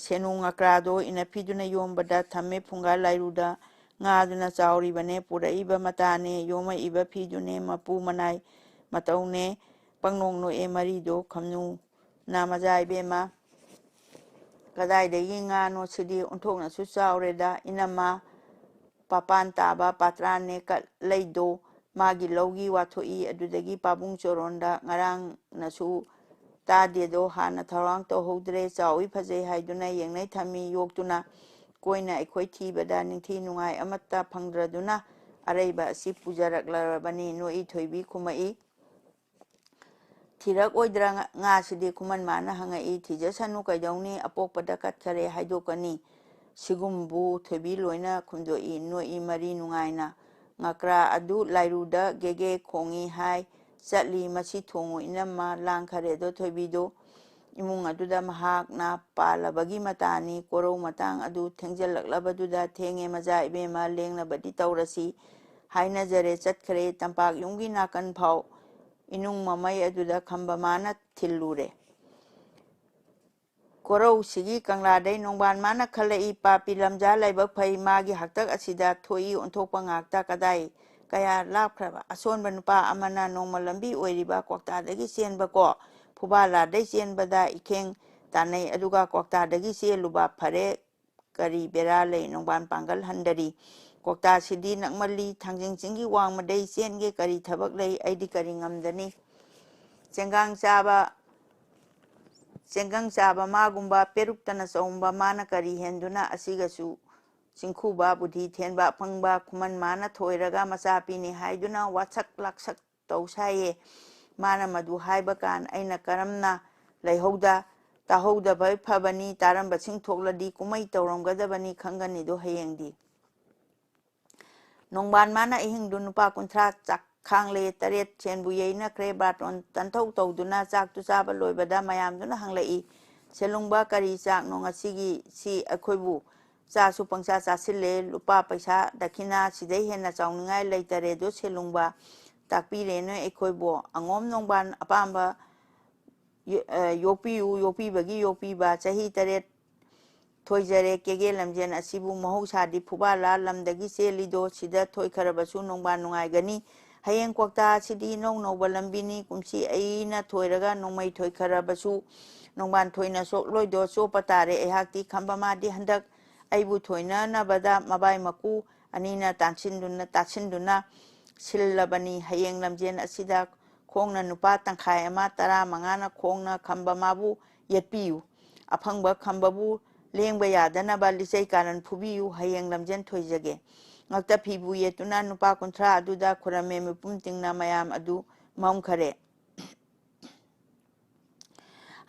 ꯁꯦꯅꯨ ꯉꯀ꯭ꯔꯥꯗꯣ ꯏꯅꯐꯤꯗꯨꯅ ꯌꯣꯝꯕꯗ ꯊꯝꯃꯦ ꯐꯨꯡꯒꯥ ꯂꯥꯏꯔꯨꯗ ꯉꯥꯗꯨꯅ ꯆꯥꯎꯔꯤꯕꯅꯦ ꯄꯨꯔꯛꯏꯕ ꯃꯇꯥꯅꯦ ꯌꯣꯝꯃꯛꯏꯕ ꯐꯤꯗꯨꯅꯦ ꯃꯄꯨ ꯃꯅꯥꯏ ꯃꯇꯧꯅꯦ ꯄꯪꯅꯣꯛ ꯅꯣꯛꯑꯦ ꯃꯔꯤꯗꯣ ꯈꯝꯅꯨꯅ ꯃꯖꯥ ꯏꯕꯦꯝꯃ ꯀꯗꯥꯏꯗꯒꯤ ꯉꯥꯅꯣ ꯁꯤꯗꯤ ꯑꯣꯟꯊꯣꯛꯅꯁꯨ ꯆꯥꯎꯔꯦꯗ ꯏꯅꯝꯃ ꯄꯥꯄꯥꯟ ꯇꯥꯕ ꯄꯥꯇ꯭ꯔꯥꯅꯦ ꯂꯩꯗꯣ ꯃꯥꯒꯤ ꯂꯧꯒꯤ ꯋꯥꯊꯣꯛꯏ ꯑꯗꯨꯗꯒꯤ ꯄꯥꯕꯨꯡ ꯆꯣꯔꯣꯟꯗ ꯉꯔꯥꯡꯅꯁꯨ ꯇꯥꯗꯦꯗꯣ ꯍꯥꯟꯅ ꯊꯧꯔꯥꯡ ꯇꯧꯍꯧꯗ꯭ꯔꯦ ꯆꯥꯎꯏ ꯐꯖꯩ ꯍꯥꯏꯗꯨꯅ ꯌꯦꯡꯅꯩ ꯊꯝꯃꯤ ꯌꯣꯛꯇꯨꯅ ꯀꯣꯏꯅ ꯑꯩꯈꯣꯏ ꯊꯤꯕꯗ ꯅꯤꯡꯊꯤ ꯅꯨꯡꯉꯥꯏ ꯑꯃꯠꯇ ꯐꯪꯗ꯭ꯔꯗꯨꯅ ꯑꯔꯩꯕ ꯑꯁꯤ ꯄꯨꯖꯔꯛꯂꯕꯅꯤ ꯅꯣꯛꯏ ꯊꯣꯏꯕꯤ ꯈꯨꯝꯃꯛꯏ ꯊꯤꯔꯛꯑꯣꯏꯗ꯭ꯔꯥ ꯉꯥꯁꯤꯗꯤ ꯈꯨꯃꯟ ꯃꯥꯅ ꯍꯪꯉꯛꯏ ꯊꯤꯖꯁꯅꯨ ꯀꯩꯗꯧꯅꯤ ꯑꯄꯣꯛꯄꯗ ꯀꯠꯈꯔꯦ ꯍꯥꯏꯗꯣꯛꯀꯅꯤ ꯁꯤꯒꯨꯝꯕꯨ ꯊꯣꯏꯕꯤ ꯂꯣꯏꯅ ꯈꯨꯝꯗꯣꯛꯏ ꯅꯣꯛꯏ ꯃꯔꯤ ꯅꯨꯡꯉꯥꯏꯅ ꯉꯀ꯭ꯔꯥ ꯑꯗꯨ ꯂꯥꯏꯔꯨꯗ ꯒꯦꯒꯦ ꯈꯣꯡꯏ ꯍꯥꯏ ꯆꯠꯂꯤ ꯃꯁꯤ ꯊꯣꯡꯉꯨ ꯏꯅꯝꯃ ꯂꯥꯡꯈꯔꯦꯗꯣ ꯊꯣꯏꯕꯤꯗꯣ ꯏꯃꯨꯡ ꯑꯗꯨꯗ ꯃꯍꯥꯛꯅ ꯄꯥꯜꯂꯕꯒꯤ ꯃꯇꯥꯅꯤ ꯀꯣꯔꯧ ꯃꯇꯥꯡ ꯑꯗꯨ ꯊꯦꯡꯖꯤꯜꯂꯛꯂꯕꯗꯨꯗ ꯊꯦꯡꯉꯦ ꯃꯖꯥ ꯏꯕꯦꯝꯃ ꯂꯦꯡꯅꯕꯗꯤ ꯇꯧꯔꯁꯤ ꯍꯥꯏꯅꯖꯔꯦ ꯆꯠꯈ꯭ꯔꯦ ꯇꯝꯄꯥꯛ ꯌꯨꯝꯒꯤ ꯅꯥꯀꯟ ꯐꯥꯎ ꯏꯅꯨꯡ ꯃꯃꯩ ꯑꯗꯨꯗ ꯈꯝꯕ ꯃꯥꯅ ꯊꯤꯜꯂꯨꯔꯦ ꯀꯣꯔꯧꯁꯤꯒꯤ ꯀꯪꯂꯥꯗꯩ ꯅꯣꯡꯕꯥꯟ ꯃꯥꯅ ꯈꯜꯂꯛꯏ ꯄꯥꯄꯤ ꯂꯝꯖꯥ ꯂꯥꯏꯕꯛ ꯐꯩ ꯃꯥꯒꯤ ꯍꯥꯛꯇꯛ ꯑꯁꯤꯗ ꯊꯣꯛꯏ ꯑꯣꯟꯊꯣꯛꯄ ꯉꯥꯛꯇ ꯀꯗꯥꯏ ꯀꯌꯥ ꯂꯥꯞꯈ꯭ꯔꯕ ꯑꯁꯣꯟꯕ ꯅꯨꯄꯥ ꯑꯃꯅ ꯅꯣꯡꯃ ꯂꯝꯕꯤ ꯑꯣꯏꯔꯤꯕ ꯀ꯭ꯋꯥꯛꯇꯥꯗꯒꯤ ꯆꯦꯟꯕꯀꯣ ꯐꯨꯕꯥꯜꯂꯥꯗꯩ ꯆꯦꯟꯕꯗ ꯏꯈꯦꯡ ꯇꯥꯟꯅꯩ ꯑꯗꯨꯒ ꯀ꯭ꯋꯥꯛꯇꯥꯗꯒꯤ ꯆꯦꯜꯂꯨꯕ ꯐꯔꯦ ꯀꯔꯤ ꯕꯦꯔꯥ ꯂꯩ ꯅꯣꯡꯕꯥꯟ ꯄꯥꯡꯒꯜ ꯍꯟꯗꯔꯤ ꯀ꯭ꯋꯥꯛꯇꯥꯁꯤꯗꯤ ꯅꯛꯃꯜꯂꯤ ꯊꯥꯡꯖꯤꯡ ꯆꯤꯡꯒꯤ ꯋꯥꯡꯃꯗꯩ ꯆꯦꯟꯒꯦ ꯀꯔꯤ ꯊꯕꯛ ꯂꯩ ꯑꯩꯗꯤ ꯀꯔꯤ ꯉꯝꯗꯅꯤ ꯆꯦꯡꯒꯥꯡ ꯆꯥꯕ ꯆꯦꯡꯒꯪ ꯆꯥꯕ ꯃꯥꯒꯨꯝꯕ ꯄꯦꯔꯨꯛꯇꯅ ꯆꯧꯝꯕ ꯃꯥꯅ ꯀꯔꯤ ꯍꯦꯟꯗꯨꯅ ꯑꯁꯤꯒꯁꯨ ꯆꯤꯡꯈꯨꯕ ꯕꯨꯙꯤ ꯊꯦꯟꯕ ꯑꯐꯪꯕ ꯈꯨꯃꯟ ꯃꯥꯅ ꯊꯣꯏꯔꯒ ꯃꯆꯥ ꯄꯤꯅꯤ ꯍꯥꯏꯗꯨꯅ ꯋꯥꯁꯛ ꯂꯥꯛꯁꯛ ꯇꯧ ꯁꯥꯏꯌꯦ ꯃꯥꯅ ꯃꯗꯨ ꯍꯥꯏꯕ ꯀꯥꯟ ꯑꯩꯅ ꯀꯔꯝꯅ ꯂꯩꯍꯧꯗ ꯇꯥꯍꯧꯗꯕ ꯐꯕꯅꯤ ꯇꯥꯔꯝꯕꯁꯤꯡ ꯊꯣꯛꯂꯗꯤ ꯀꯨꯝꯍꯩ ꯇꯧꯔꯝꯒꯗꯕꯅꯤ ꯈꯪꯒꯅꯤꯗꯣ ꯍꯌꯦꯡꯗꯤ ꯅꯣꯡꯕꯥꯟ ꯃꯥꯅ ꯑꯍꯤꯡꯗꯨ ꯅꯨꯄꯥ 30 ꯆꯥꯛꯈꯥꯡꯂꯦ 8 ꯁꯦꯟꯕꯨ ꯌꯩꯅꯈ꯭ꯔꯦ ꯕꯥꯔꯇꯣꯟ ꯇꯟꯊꯧ ꯇꯧꯗꯨꯅ ꯆꯥꯛꯇꯨ ꯆꯥꯕ ꯂꯣꯏꯕꯗ ꯃꯌꯥꯝꯗꯨꯅ ꯍꯪꯂꯛꯏ ꯁꯦꯂꯨꯡꯕ ꯀꯔꯤ ꯆꯥꯛꯅꯣ ꯉꯁꯤꯒꯤ ꯁꯤ ꯑꯩꯈꯣꯏꯕꯨ ꯆꯥꯁꯨ ꯄꯪꯆꯥ ꯆꯥꯁꯤꯜꯂꯦ ꯂꯨꯄꯥ ꯄꯩꯁꯥ ꯗꯈꯤꯅꯥ ꯁꯤꯗꯩ ꯍꯦꯟꯅ ꯆꯥꯎꯅꯤꯡꯉꯥꯏ ꯂꯩꯇꯔꯦꯗꯣ ꯁꯦꯂꯨꯡꯕ ꯇꯥꯛꯄꯤꯔꯦ ꯅꯣꯏ ꯑꯩꯈꯣꯏꯕꯨ ꯑꯉꯣꯝ ꯅꯣꯡꯕꯥꯟ ꯑꯄꯥꯝꯕ ꯌꯣꯛꯄꯤꯌꯨ ꯌꯣꯛꯄꯤꯕꯒꯤ ꯌꯣꯛꯄꯤꯕ ꯆꯍꯤ 8 ꯊꯣꯏꯖꯔꯦ ꯀꯦꯒꯦ ꯂꯝꯖꯦꯟ ꯑꯁꯤꯕꯨ ꯃꯍꯧꯁꯥꯗꯤ ꯐꯨꯕꯥꯂꯥ ꯂꯝꯗꯒꯤ ꯆꯦꯜꯂꯤꯗꯣ ꯁꯤꯗ ꯊꯣꯏꯈꯔꯕꯁꯨ ꯅꯣꯡꯕꯥꯟ ꯅꯨꯡꯉꯥꯏꯒꯅꯤ ꯍꯌꯦꯡ ꯀ꯭ꯋꯥꯛꯇꯥ ꯑꯁꯤꯗꯤ ꯏꯅꯧ ꯅꯧꯕ ꯂꯝꯕꯤꯅꯤ ꯀꯨꯝꯁꯤ ꯑꯩꯅ ꯊꯣꯏꯔꯒ ꯅꯣꯡꯃꯩ ꯊꯣꯏꯈꯔꯕꯁꯨ ꯅꯣꯡꯕꯥꯟ ꯊꯣꯏꯅ ꯁꯣꯛꯂꯣꯏꯗꯣ ꯆꯣꯞꯄ ꯇꯥꯔꯦ ꯑꯩꯍꯥꯛꯇꯤ ꯈꯝꯕ ꯃꯥꯗꯤ ꯍꯟꯗꯛ ꯑꯩꯕꯨ ꯊꯣꯏꯅꯅꯕꯗ ꯃꯕꯥꯏ ꯃꯀꯨ ꯑꯅꯤꯅ ꯇꯥꯁꯤꯟꯗꯨꯅ ꯁꯤꯜꯂꯕꯅꯤ ꯍꯌꯦꯡ ꯂꯝꯖꯦꯟ ꯑꯁꯤꯗ ꯈꯣꯡꯅ ꯅꯨꯄꯥ ꯇꯪꯈꯥꯏ ꯑꯃ 15ꯅ ꯈꯣꯡꯅ ꯈꯝꯕ ꯃꯥꯕꯨ ꯌꯦꯠꯄꯤꯌꯨ ꯑꯐꯪꯕ ꯈꯝꯕꯕꯨ ꯂꯦꯡꯕ ꯌꯥꯗꯅꯕ ꯂꯤꯆꯩ ꯀꯥꯔꯟ ꯐꯨꯕꯤꯌꯨ ꯍꯌꯦꯡ ꯂꯝꯖꯦꯟ ꯊꯣꯏꯖꯒꯦ ꯉꯛꯇ ꯐꯤꯕꯨ ꯌꯦꯠꯇꯨꯅ ꯅꯨꯄꯥ 30 ꯑꯗꯨꯗ ꯈꯨꯔꯝꯃꯦ ꯃꯤꯄꯨꯝ ꯇꯤꯡꯅ ꯃꯌꯥꯝ ꯑꯗꯨ ꯃꯝꯈꯔꯦ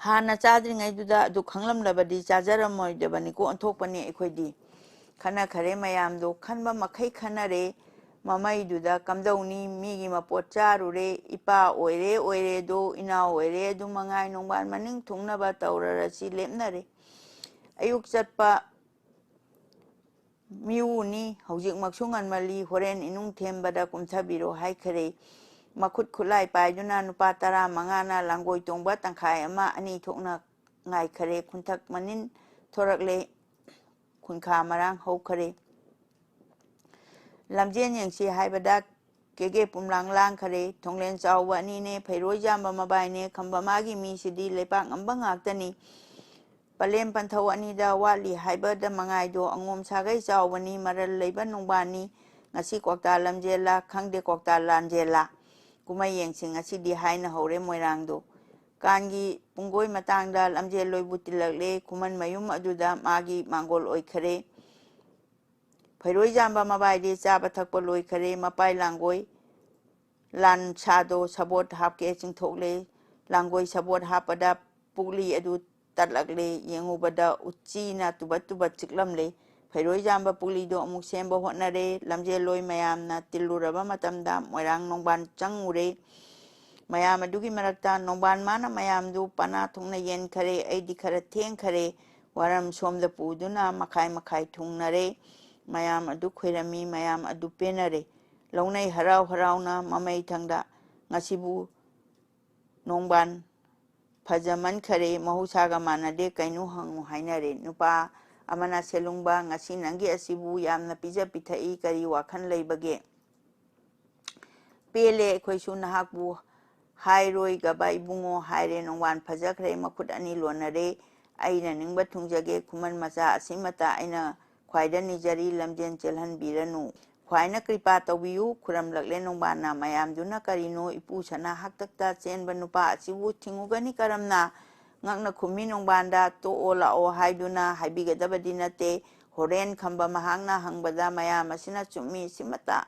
ꯍꯥꯟꯅ ꯆꯥꯗ꯭ꯔꯤꯉꯩꯗꯨꯗ ꯑꯗꯨ ꯈꯪꯂꯝꯂꯕꯗꯤ ꯆꯥꯖꯔꯝꯃꯣꯏꯗꯕꯅꯤꯀꯣ ꯑꯣꯟꯊꯣꯛꯄꯅꯤ ꯑꯩꯈꯣꯏꯗꯤ ꯈꯟꯅꯈꯔꯦ ꯃꯌꯥꯝꯗꯣ ꯈꯟꯕ ꯃꯈꯩ ꯈꯟꯅꯔꯦ ꯃꯃꯩꯗꯨꯗ ꯀꯝꯗꯧꯅꯤ ꯃꯤꯒꯤ ꯃꯄꯣꯠ ꯆꯥꯔꯨꯔꯦ ꯏꯄꯥ ꯑꯣꯏꯔꯦꯗꯣ ꯏꯅꯥꯎ ꯑꯣꯏꯔꯦ ꯑꯗꯨ ꯃꯉꯥꯏ ꯅꯣꯡꯕꯥꯟ ꯃꯅꯤꯡ ꯊꯨꯡꯅꯕ ꯇꯧꯔꯔꯁꯤ ꯂꯦꯞꯅꯔꯦ ꯑꯌꯨꯛ ꯆꯠꯄ ꯃꯤꯎꯅꯤ ꯍꯧꯖꯤꯛꯃꯛꯁꯨ ꯉꯟꯃꯜꯂꯤ ꯍꯣꯔꯦꯟ ꯏꯅꯨꯡ ꯊꯦꯝꯕꯗ ꯀꯨꯝꯊꯕꯤꯔꯣ ꯍꯥꯏꯈꯔꯦ ꯃꯈꯨꯠ ꯈꯨꯠꯂꯥꯏ ꯄꯥꯏꯗꯨꯅ ꯅꯨꯄꯥ 15ꯅ ꯂꯥꯡꯒꯣꯏ ꯇꯣꯡꯕ ꯇꯪꯈꯥꯏ ꯑꯃ ꯑꯅꯤ ꯊꯣꯛꯅ ꯉꯥꯏꯈꯔꯦ ꯈꯨꯟꯊꯛ ꯃꯅꯤꯟ ꯊꯣꯔꯛꯂꯦ ꯈꯨꯟꯈꯥ ꯃꯔꯥꯡ ꯍꯧꯈꯔꯦ ꯂꯝꯖꯦꯟ ꯌꯦꯡꯁꯤ ꯍꯥꯏꯕꯗ ꯀꯦꯒꯦ ꯄꯨꯝꯂꯥꯡ ꯂꯥꯡꯈꯔꯦ ꯊꯣꯡꯂꯦꯟ ꯆꯥꯎꯕ ꯑꯅꯤꯅꯦ ꯐꯩꯔꯣꯏꯖꯥꯝꯕ ꯃꯕꯥꯏꯅꯦ ꯈꯝꯕ ꯃꯥꯒꯤ ꯃꯤꯁꯤꯗꯤ ꯂꯩꯄꯥꯛ ꯉꯝꯕ ꯉꯥꯛꯇꯅꯤ ꯄꯂꯦꯝ ꯄꯟꯊꯧ ꯑꯅꯤꯗ ꯋꯥꯠꯂꯤ ꯍꯥꯏꯕꯗ ꯃꯉꯥꯏꯗꯣ ꯑꯉꯣꯝ ꯁꯥꯒꯩ ꯆꯥꯎꯕꯅꯤ ꯃꯔꯜ ꯂꯩꯕ ꯅꯣꯡꯕꯥꯟꯅꯤ ꯉꯁꯤ ꯀ꯭ꯋꯥꯛꯇꯥ ꯂꯝꯖꯦꯜꯂ ꯈꯪꯗꯦ ꯀ꯭ꯋꯥꯛꯇꯥ ꯂꯥꯟꯖꯦꯜꯂ ꯀꯨꯝꯍꯩ ꯌꯦꯡꯁꯤ ꯉꯁꯤꯗꯤ ꯍꯥꯏꯅ ꯍꯧꯔꯦ ꯃꯣꯏꯔꯥꯡꯗꯣ ꯀꯥꯟꯒꯤ ꯄꯨꯡꯒꯣꯏ ꯃꯇꯥꯡꯗ ꯂꯝꯖꯦꯜ ꯂꯣꯏꯕꯨ ꯇꯤꯜꯂꯛꯂꯦ ꯈꯨꯃꯟ ꯃꯌꯨꯝ ꯑꯗꯨꯗ ꯃꯥꯒꯤ ꯃꯥꯡꯒꯣꯜ ꯑꯣꯏꯈꯔꯦ ꯐꯩꯔꯣꯏꯖꯥꯝꯕ ꯃꯕꯥꯏꯗꯤ ꯆꯥꯕ ꯊꯛꯄ ꯂꯣꯏꯈꯔꯦ ꯃꯄꯥꯏ ꯂꯥꯡꯒꯣꯏ ꯂꯥꯟꯁꯥꯗꯣ ꯁꯕꯣꯠ ꯍꯥꯞꯀꯦ ꯆꯤꯡꯊꯣꯛꯂꯦ ꯂꯥꯡꯒꯣꯏ ꯁꯕꯣꯠ ꯍꯥꯞꯄꯗ ꯄꯨꯛꯂꯤ ꯑꯗꯨ ꯇꯠꯂꯛꯂꯦ ꯌꯦꯡꯉꯨꯕꯗ ꯎꯆꯤꯅ ꯇꯨꯕꯠ ꯆꯤꯛꯂꯝꯂꯦ ꯐꯩꯔꯣꯏꯖꯥꯝꯕ ꯄꯨꯛꯂꯤꯗꯣ ꯑꯃꯨꯛ ꯁꯦꯝꯕ ꯍꯣꯠꯅꯔꯦ ꯂꯝꯖꯦꯜꯂꯣꯏ ꯃꯌꯥꯝꯅ ꯇꯤꯜꯂꯨꯔꯕ ꯃꯇꯝꯗ ꯃꯣꯏꯔꯥꯡ ꯅꯣꯡꯕꯥꯟ ꯆꯪꯉꯨꯔꯦ ꯃꯌꯥꯝ ꯑꯗꯨꯒꯤ ꯃꯔꯛꯇ ꯅꯣꯡꯕꯥꯟ ꯃꯥꯅ ꯃꯌꯥꯝꯗꯨ ꯄꯅꯥ ꯊꯨꯡꯅ ꯌꯦꯟꯈꯔꯦ ꯑꯩꯗꯤ ꯈꯔ ꯊꯦꯡꯈꯔꯦ ꯋꯥꯔꯝ ꯁꯣꯝꯗ ꯄꯨꯗꯨꯅ ꯃꯈꯥꯏ ꯊꯨꯡꯅꯔꯦ ꯃꯌꯥꯝ ꯑꯗꯨ ꯈꯣꯏꯔꯝꯃꯤ ꯃꯌꯥꯝ ꯑꯗꯨ ꯄꯦꯟꯅꯔꯦ ꯂꯧꯅꯩ ꯍꯔꯥꯎ ꯍꯔꯥꯎꯅ ꯃꯃꯩꯊꯪꯗ ꯉꯁꯤꯕꯨ ꯅꯣꯡꯕꯥꯟ ꯐꯖꯃꯟꯈꯔꯦ ꯃꯍꯧꯁꯥꯒ ꯃꯥꯟꯅꯗꯦ ꯀꯩꯅꯣ ꯍꯪꯉꯨ ꯍꯥꯏꯅꯔꯦ ꯅꯨꯄꯥ ꯑꯃꯅ ꯁꯦꯂꯨꯡꯕ ꯉꯁꯤ ꯅꯪꯒꯤ ꯑꯁꯤꯕꯨ ꯌꯥꯝꯅ ꯄꯤꯖ ꯄꯤꯊꯛꯏ ꯀꯔꯤ ꯋꯥꯈꯜ ꯂꯩꯕꯒꯦ ꯄꯦꯜꯂꯦ ꯑꯩꯈꯣꯏꯁꯨ ꯅꯍꯥꯛꯄꯨ ꯍꯥꯏꯔꯣꯏꯒꯕ ꯏꯕꯨꯡꯉꯣ ꯍꯥꯏꯔꯦ ꯅꯣꯡꯕꯥꯟ ꯐꯖꯈ꯭ꯔꯦ ꯃꯈꯨꯠ ꯑꯅꯤ ꯂꯣꯟꯅꯔꯦ ꯑꯩꯅ ꯅꯤꯡꯕ ꯊꯨꯡꯖꯒꯦ ꯈꯨꯃꯟ ꯃꯆꯥ ꯑꯁꯤꯃꯇ ꯑꯩꯅ ꯈ꯭ꯋꯥꯏꯗ ꯅꯤꯖꯔꯤ ꯂꯝꯖꯦꯟ ꯆꯦꯜꯍꯟꯕꯤꯔꯅꯨ ꯈ꯭ꯋꯥꯏꯅ ꯀ꯭ꯔꯤꯄꯥ ꯇꯧꯕꯤꯌꯨ ꯈꯨꯔꯝꯂꯛꯂꯦ ꯅꯣꯡꯕꯥꯟꯅ ꯃꯌꯥꯝꯗꯨꯅ ꯀꯔꯤꯅꯣ ꯏꯄꯨ ꯁꯅꯥ ꯍꯥꯛꯇꯛꯇ ꯆꯦꯟꯕ ꯅꯨꯄꯥ ꯑꯁꯤꯕꯨ ꯊꯤꯡꯉꯨꯒꯅꯤ ꯀꯔꯝꯅ ꯉꯛꯅ ꯈꯨꯝꯃꯤ ꯅꯣꯡꯕꯥꯟꯗ ꯇꯣꯛꯑꯣ ꯂꯥꯛꯑꯣ ꯍꯥꯏꯗꯨꯅ ꯍꯥꯏꯕꯤꯒꯗꯕꯗꯤ ꯅꯠꯇꯦ ꯍꯣꯔꯦꯟ ꯈꯝꯕ ꯃꯍꯥꯛꯅ ꯍꯪꯕꯗ ꯃꯌꯥꯝ ꯑꯁꯤꯅ ꯆꯨꯝꯃꯤ ꯁꯤꯃꯇ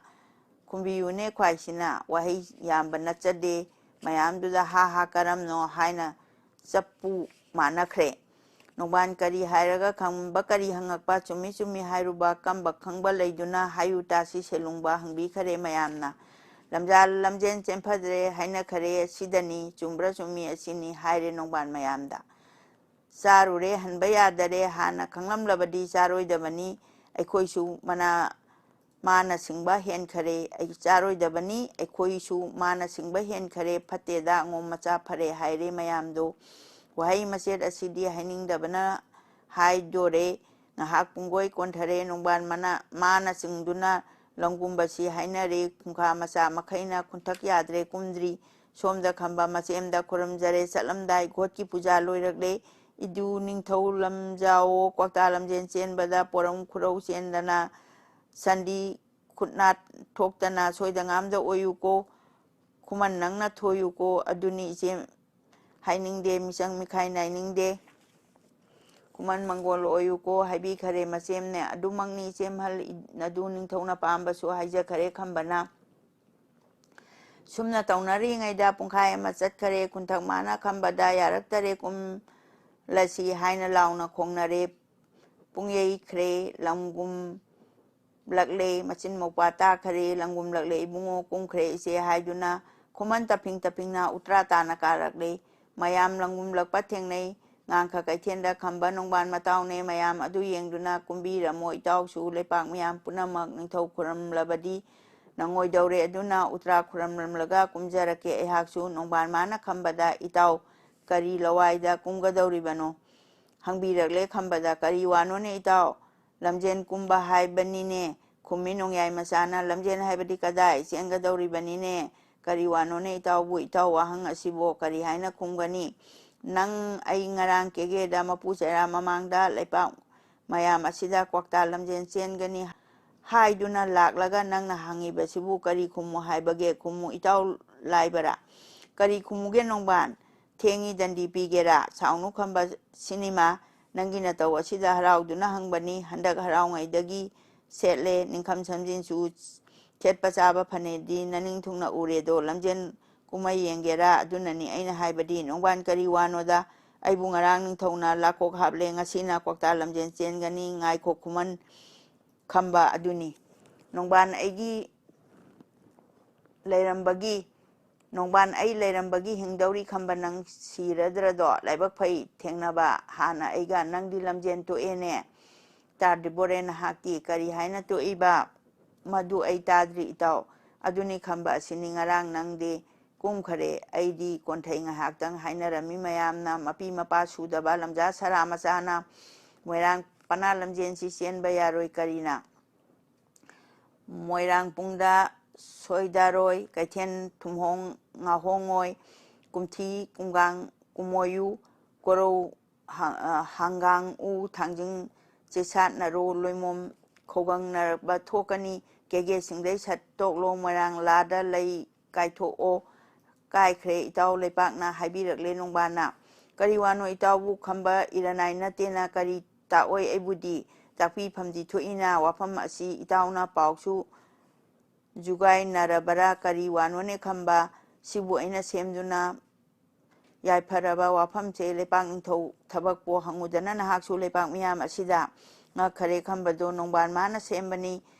ꯈꯨꯝꯕꯤꯌꯨꯅꯦ ꯈ꯭ꯋꯥꯏꯁꯤꯅ ꯋꯥꯍꯩ ꯌꯥꯝꯕ ꯅꯠꯆꯗꯦ ꯃꯌꯥꯝꯗꯨꯗ ꯍꯥ ꯀꯔꯝꯅꯣ ꯍꯥꯏꯅ ꯆꯞꯄꯨ ꯃꯥꯟꯅꯈ꯭ꯔꯦ ꯅꯣꯡꯕꯥꯟ ꯀꯔꯤ ꯍꯥꯏꯔꯒ ꯈꯝꯕ ꯀꯔꯤ ꯍꯪꯉꯛꯄ ꯆꯨꯝꯃꯤ ꯍꯥꯏꯔꯨꯕ ꯀꯝꯕ ꯈꯪꯕ ꯂꯩꯗꯨꯅ ꯍꯥꯏꯌꯨ ꯇꯥꯁꯤ ꯁꯦꯂꯨꯡꯕ ꯍꯪꯕꯤꯈꯔꯦ ꯃꯌꯥꯝꯅ ꯂꯝꯖꯦꯟ ꯆꯦꯟꯐꯗ꯭ꯔꯦ ꯍꯥꯏꯅꯈꯔꯦ ꯑꯁꯤꯗꯅꯤ ꯆꯨꯝꯕ꯭ꯔꯥ ꯆꯨꯝꯃꯤ ꯑꯁꯤꯅꯤ ꯍꯥꯏꯔꯦ ꯅꯣꯡꯕꯥꯟ ꯃꯌꯥꯝꯗ ꯆꯥꯔꯨꯔꯦ ꯍꯟꯕ ꯌꯥꯗꯔꯦ ꯍꯥꯟꯅ ꯈꯪꯂꯝꯂꯕꯗꯤ ꯆꯥꯔꯣꯏꯗꯕꯅꯤ ꯑꯩꯈꯣꯏꯁꯨ ꯃꯥꯅ ꯁꯤꯡꯕ ꯍꯦꯟꯈꯔꯦ ꯆꯥꯔꯣꯏꯗꯕꯅꯤ ꯑꯩꯈꯣꯏꯁꯨ ꯃꯥꯅ ꯁꯤꯡꯕ ꯍꯦꯟꯈꯔꯦ ꯐꯠꯇꯦꯗ ꯑꯉꯣꯝ ꯃꯆꯥ ꯐꯔꯦ ꯍꯥꯏꯔꯦ ꯃꯌꯥꯝꯗꯣ ꯋꯥꯍꯩ ꯃꯆꯦꯠ ꯑꯁꯤꯗꯤ ꯍꯥꯏꯅꯤꯡꯗꯕꯅ ꯍꯥꯏꯗꯣꯔꯦ ꯉꯥꯏꯍꯥꯛ ꯄꯨꯡꯒꯣꯏ ꯀꯣꯟꯊꯔꯦ ꯅꯣꯡꯕꯥꯟ ꯃꯥꯅ ꯆꯤꯡꯗꯨꯅ ꯂꯝꯒꯨꯝꯕꯁꯤ ꯍꯥꯏꯅꯔꯦ ꯈꯨꯡꯈꯥ ꯃꯆꯥ ꯃꯈꯩꯅ ꯈꯨꯟꯊꯛ ꯌꯥꯗ꯭ꯔꯦ ꯀꯨꯝꯗ꯭ꯔꯤ ꯁꯣꯝꯗ ꯈꯝꯕ ꯃꯆꯦꯝꯗ ꯈꯨꯔꯨꯝꯖꯔꯦ ꯆꯠꯂꯝꯗꯥꯏ ꯒꯣꯠꯀꯤ ꯄꯨꯖꯥ ꯂꯣꯏꯔꯛꯂꯦ ꯏꯗꯨ ꯅꯤꯡꯊꯧ ꯂꯝꯖꯥꯋꯣ ꯀ꯭ꯋꯥꯛꯇꯥ ꯂꯝꯖꯦꯟ ꯆꯦꯟꯕꯗ ꯄꯣꯔꯝ ꯈꯨꯔꯧ ꯆꯦꯟꯗꯅ ꯁꯟꯗꯤ ꯈꯨꯠꯅꯥꯠ ꯊꯣꯛꯇꯅ ꯁꯣꯏꯗ ꯉꯥꯝꯗ ꯑꯣꯏꯌꯨꯀꯣ ꯈꯨꯃꯟ ꯅꯪꯅ ꯊꯣꯏꯌꯨꯀꯣ ꯑꯗꯨꯅꯤ ꯏꯆꯦ ꯍꯥꯏꯅꯤꯡꯗꯦ ꯃꯤꯆꯪ ꯃꯤꯈꯥꯏ ꯅꯥꯏꯅꯤꯡꯗꯦ ꯈꯨꯃꯟ ꯃꯪꯒꯣꯜ ꯑꯣꯏꯌꯨꯀꯣ ꯍꯥꯏꯕꯤꯈꯔꯦ ꯃꯆꯦꯝꯅꯦ ꯑꯗꯨꯃꯛꯅꯤ ꯏꯆꯦꯝꯍꯜ ꯑꯗꯨ ꯅꯤꯡꯊꯧꯅ ꯄꯥꯝꯕꯁꯨ ꯍꯥꯏꯖꯈꯔꯦ ꯈꯝꯕꯅ ꯁꯨꯝꯅ ꯇꯧꯅꯔꯤꯉꯩꯗ ꯄꯨꯡꯈꯥꯏ ꯑꯃ ꯆꯠꯈꯔꯦ ꯈꯨꯟꯊꯛ ꯃꯥꯅ ꯈꯝꯕꯗ ꯌꯥꯔꯛꯇꯔꯦ ꯀꯨꯝꯂꯁꯤ ꯍꯥꯏꯅ ꯂꯥꯎꯅ ꯈꯣꯡꯅꯔꯦ ꯄꯨꯡꯌꯩꯈ꯭ꯔꯦ ꯂꯝꯒꯨꯝ ꯂꯛꯂꯦ ꯃꯆꯤꯟ ꯃꯧꯄꯥ ꯇꯥꯈꯔꯦ ꯂꯝꯒꯨꯝ ꯂꯛꯂꯦ ꯏꯕꯨꯡꯉꯣ ꯀꯨꯝꯈ꯭ꯔꯦ ꯏꯆꯦ ꯍꯥꯏꯗꯨꯅ ꯈꯨꯃꯟ ꯇꯞꯐꯤꯡ ꯎꯇ꯭ꯔꯥ ꯇꯥꯅ ꯀꯥꯔꯛꯂꯦ ꯃꯌꯥꯝ ꯂꯝꯒꯨꯝ ꯂꯛꯄ ꯊꯦꯡꯅꯩ ꯉꯥꯡꯈ ꯀꯩꯊꯦꯜꯗ ꯈꯝꯕ ꯅꯣꯡꯕꯥꯟ ꯃꯇꯥꯎꯅꯦ ꯃꯌꯥꯝ ꯑꯗꯨ ꯌꯦꯡꯗꯨꯅ ꯀꯨꯝꯕꯤꯔꯝꯃꯣ ꯏꯇꯥꯎꯁꯨ ꯂꯩꯄꯥꯛ ꯃꯌꯥꯝ ꯄꯨꯝꯅꯃꯛ ꯅꯤꯡꯊꯧ ꯈꯨꯔꯝꯂꯕꯗꯤ ꯅꯪꯉꯣꯏꯗꯧꯔꯦ ꯑꯗꯨꯅ ꯎꯇ꯭ꯔꯥ ꯈꯨꯔꯝꯂꯝꯂꯒ ꯀꯨꯝꯖꯔꯛꯀꯦ ꯑꯩꯍꯥꯛꯁꯨ ꯅꯣꯡꯕꯥꯟ ꯃꯥꯅ ꯈꯝꯕꯗ ꯏꯇꯥꯎ ꯀꯔꯤ ꯂꯋꯥꯏꯗ ꯀꯨꯝꯒꯗꯧꯔꯤꯕꯅꯣ ꯍꯪꯕꯤꯔꯛꯂꯦ ꯈꯝꯕꯗ ꯀꯔꯤ ꯋꯥꯅꯣꯅꯦ ꯏꯇꯥꯎ ꯂꯝꯖꯦꯟ ꯀꯨꯝꯕ ꯍꯥꯏꯕꯅꯤꯅꯦ ꯈꯨꯝꯃꯤ ꯅꯣꯡꯌꯥꯏ ꯃꯆꯥꯅ ꯂꯝꯖꯦꯟ ꯍꯥꯏꯕꯗꯤ ꯀꯗꯥꯏ ꯆꯦꯟꯒꯗꯧꯔꯤꯕꯅꯤꯅꯦ ꯀꯔꯤ ꯋꯥꯅꯣꯅꯦ ꯏꯇꯥꯎꯕꯨ ꯏꯇꯥꯎ ꯋꯥꯍꯪ ꯑꯁꯤꯕꯨ ꯀꯔꯤ ꯍꯥꯏꯅ ꯈꯨꯝꯒꯅꯤ ꯅꯪ ꯑꯩ ꯉꯔꯥꯡ ꯀꯦꯒꯦꯗ ꯃꯄꯨ ꯆꯩꯔꯥ ꯃꯃꯥꯡꯗ ꯂꯩꯄꯥꯛ ꯃꯌꯥꯝ ꯑꯁꯤꯗ ꯀ꯭ꯋꯥꯛꯇꯥ ꯂꯝꯖꯦꯟ ꯆꯦꯟꯒꯅꯤ ꯍꯥꯏꯗꯨꯅ ꯂꯥꯛꯂꯒ ꯅꯪꯅ ꯍꯪꯉꯤꯕꯁꯤꯕꯨ ꯀꯔꯤ ꯈꯨꯝꯃꯨ ꯍꯥꯏꯕꯒꯦ ꯈꯨꯝꯃꯨ ꯏꯇꯥꯎ ꯂꯥꯏꯕꯔꯥ ꯀꯔꯤ ꯈꯨꯝꯃꯨꯒꯦ ꯅꯣꯡꯕꯥꯟ ꯊꯦꯡꯉꯤ ꯗꯟꯗꯤ ꯄꯤꯒꯦꯔꯥ ꯁꯥꯎꯅꯨ ꯈꯝꯕ ꯁꯤꯅꯤꯃꯥ ꯅꯪꯒꯤ ꯅꯇꯧ ꯑꯁꯤꯗ ꯍꯔꯥꯎꯗꯨꯅ ꯍꯪꯕꯅꯤ ꯍꯟꯗꯛ ꯍꯔꯥꯎꯉꯩꯗꯒꯤ ꯁꯦꯠꯂꯦ ꯅꯤꯡꯈꯝ ꯁꯝꯖꯤꯟꯁꯨ ꯁꯦꯠꯄ ꯆꯥꯕ ꯐꯅꯦꯗꯤ ꯅꯅꯤꯡ ꯊꯨꯡꯅ ꯎꯔꯦꯗꯣ ꯂꯝꯖꯦꯟ ꯀꯨꯝꯃꯩ ꯌꯦꯡꯒꯦꯔꯥ ꯑꯗꯨꯅꯅꯤ ꯑꯩꯅ ꯍꯥꯏꯕꯗꯤ ꯅꯣꯡꯕꯥꯟ ꯀꯔꯤ ꯋꯥꯅꯣꯗ ꯑꯩꯕꯨ ꯉꯔꯥꯡ ꯅꯤꯡꯊꯧꯅ ꯂꯥꯀꯣꯛ ꯍꯥꯞꯂꯦ ꯉꯁꯤꯅ ꯀ꯭ꯋꯥꯛꯇꯥ ꯂꯝꯖꯦꯟ ꯆꯦꯟꯒꯅꯤ ꯉꯥꯏꯈꯣ ꯈꯨꯃꯟ ꯈꯝꯕ ꯑꯗꯨꯅꯤ ꯅꯣꯡꯕꯥꯟ ꯑꯩ ꯂꯩꯔꯝꯕꯒꯤ ꯍꯤꯡꯗꯧꯔꯤ ꯈꯝꯕ ꯅꯪ ꯁꯤꯔꯗ꯭ꯔꯗꯣ ꯂꯥꯏꯕꯛ ꯐꯩ ꯊꯦꯡꯅꯕ ꯍꯥꯟꯅ ꯑꯩꯒ ꯅꯪꯗꯤ ꯂꯝꯖꯦꯟ ꯇꯣꯛꯑꯦꯅꯦ ꯇꯥꯗ꯭ꯔꯤꯕꯣꯔꯦ ꯅꯍꯥꯛꯇꯤ ꯀꯔꯤ ꯍꯥꯏꯅ ꯇꯣꯛꯏꯕ ꯃꯗꯨ ꯑꯩ ꯇꯥꯗ꯭ꯔꯤ ꯏꯇꯥꯎ ꯑꯗꯨꯅꯤ ꯈꯝꯕ ꯑꯁꯤꯅꯤ ꯉꯔꯥꯡ ꯅꯪꯗꯤ ꯀꯨꯝꯈꯔꯦ ꯑꯩꯗꯤ ꯀꯣꯟꯊꯩ ꯉꯥꯏꯍꯥꯛꯇꯪ ꯍꯥꯏꯅꯔꯝꯃꯤ ꯃꯌꯥꯝꯅ ꯃꯄꯤ ꯃꯄꯥ ꯁꯨꯗꯕ ꯂꯝꯖꯥ ꯁꯔꯥ ꯃꯆꯥꯅ ꯃꯣꯏꯔꯥꯡ ꯄꯅꯥ ꯂꯝꯖꯦꯟꯁꯤ ꯆꯦꯟꯕ ꯌꯥꯔꯣꯏ ꯀꯔꯤꯅ ꯃꯣꯏꯔꯥꯡ ꯄꯨꯡꯗ ꯁꯣꯏꯗꯥꯔꯣꯏ ꯀꯩꯊꯦꯜ ꯊꯨꯝꯍꯣꯡ ꯉꯥꯍꯣꯡꯉꯣꯏ ꯀꯨꯝꯊꯤ ꯀꯨꯝꯒꯥꯡ ꯀꯨꯝꯃꯣꯌꯨ ꯀꯣꯔꯧ ꯍꯥꯡꯒꯥꯡ ꯊꯥꯡꯖꯤꯡ ꯆꯦꯁꯥꯠꯅꯔꯣ ꯂꯣꯏꯃꯣꯝ ꯈꯧꯒꯪꯅꯔꯕ ꯊꯣꯛꯀꯅꯤ ꯀꯦꯒꯦ ꯁꯤꯡꯗꯩ ꯁꯠ ꯇꯣꯛꯂꯣ ꯃꯣꯏꯔꯥꯡ ꯂꯥꯗ ꯂꯩ ꯀꯥꯏꯊꯣꯛꯑꯣ ꯀꯥꯏꯈ꯭ꯔꯦ ꯏꯇꯥꯎ ꯂꯩꯄꯥꯛꯅ ꯍꯥꯏꯕꯤꯔꯛꯂꯦ ꯅꯣꯡꯕꯥꯟꯅ ꯀꯔꯤ ꯋꯥꯅꯣ ꯏꯇꯥꯎꯕꯨ ꯈꯝꯕ ꯏꯔꯅꯥꯏ ꯅꯠꯇꯦꯅ ꯀꯔꯤ ꯇꯥꯛꯑꯣꯏ ꯑꯩꯕꯨꯗꯤ ꯇꯥꯛꯄꯤꯐꯝꯗꯤ ꯊꯣꯛꯏꯅ ꯋꯥꯐꯝ ꯑꯁꯤ ꯏꯇꯥꯎꯅ ꯄꯥꯎꯁꯨ ꯖꯨꯒꯥꯏꯅꯔꯕꯔꯥ ꯀꯔꯤ ꯋꯥꯅꯣꯅꯦ ꯈꯝꯕ ꯁꯤꯕꯨ ꯑꯩꯅ ꯁꯦꯝꯗꯨꯅ ꯌꯥꯏꯐꯔꯕ ꯋꯥꯐꯝꯁꯦ ꯂꯩꯄꯥꯛ ꯅꯤꯡꯊꯧ ꯊꯕꯛꯄꯨ ꯍꯪꯉꯨꯗꯅ ꯅꯍꯥꯛꯁꯨ ꯂꯩꯄꯥꯛ ꯃꯤꯌꯥꯝ ꯑꯁꯤꯗ ꯉꯛꯈꯔꯦ ꯈꯝꯕꯗꯣ ꯅꯣꯡꯕꯥꯟ ꯃꯥꯅ ꯁꯦꯝꯕꯅꯤ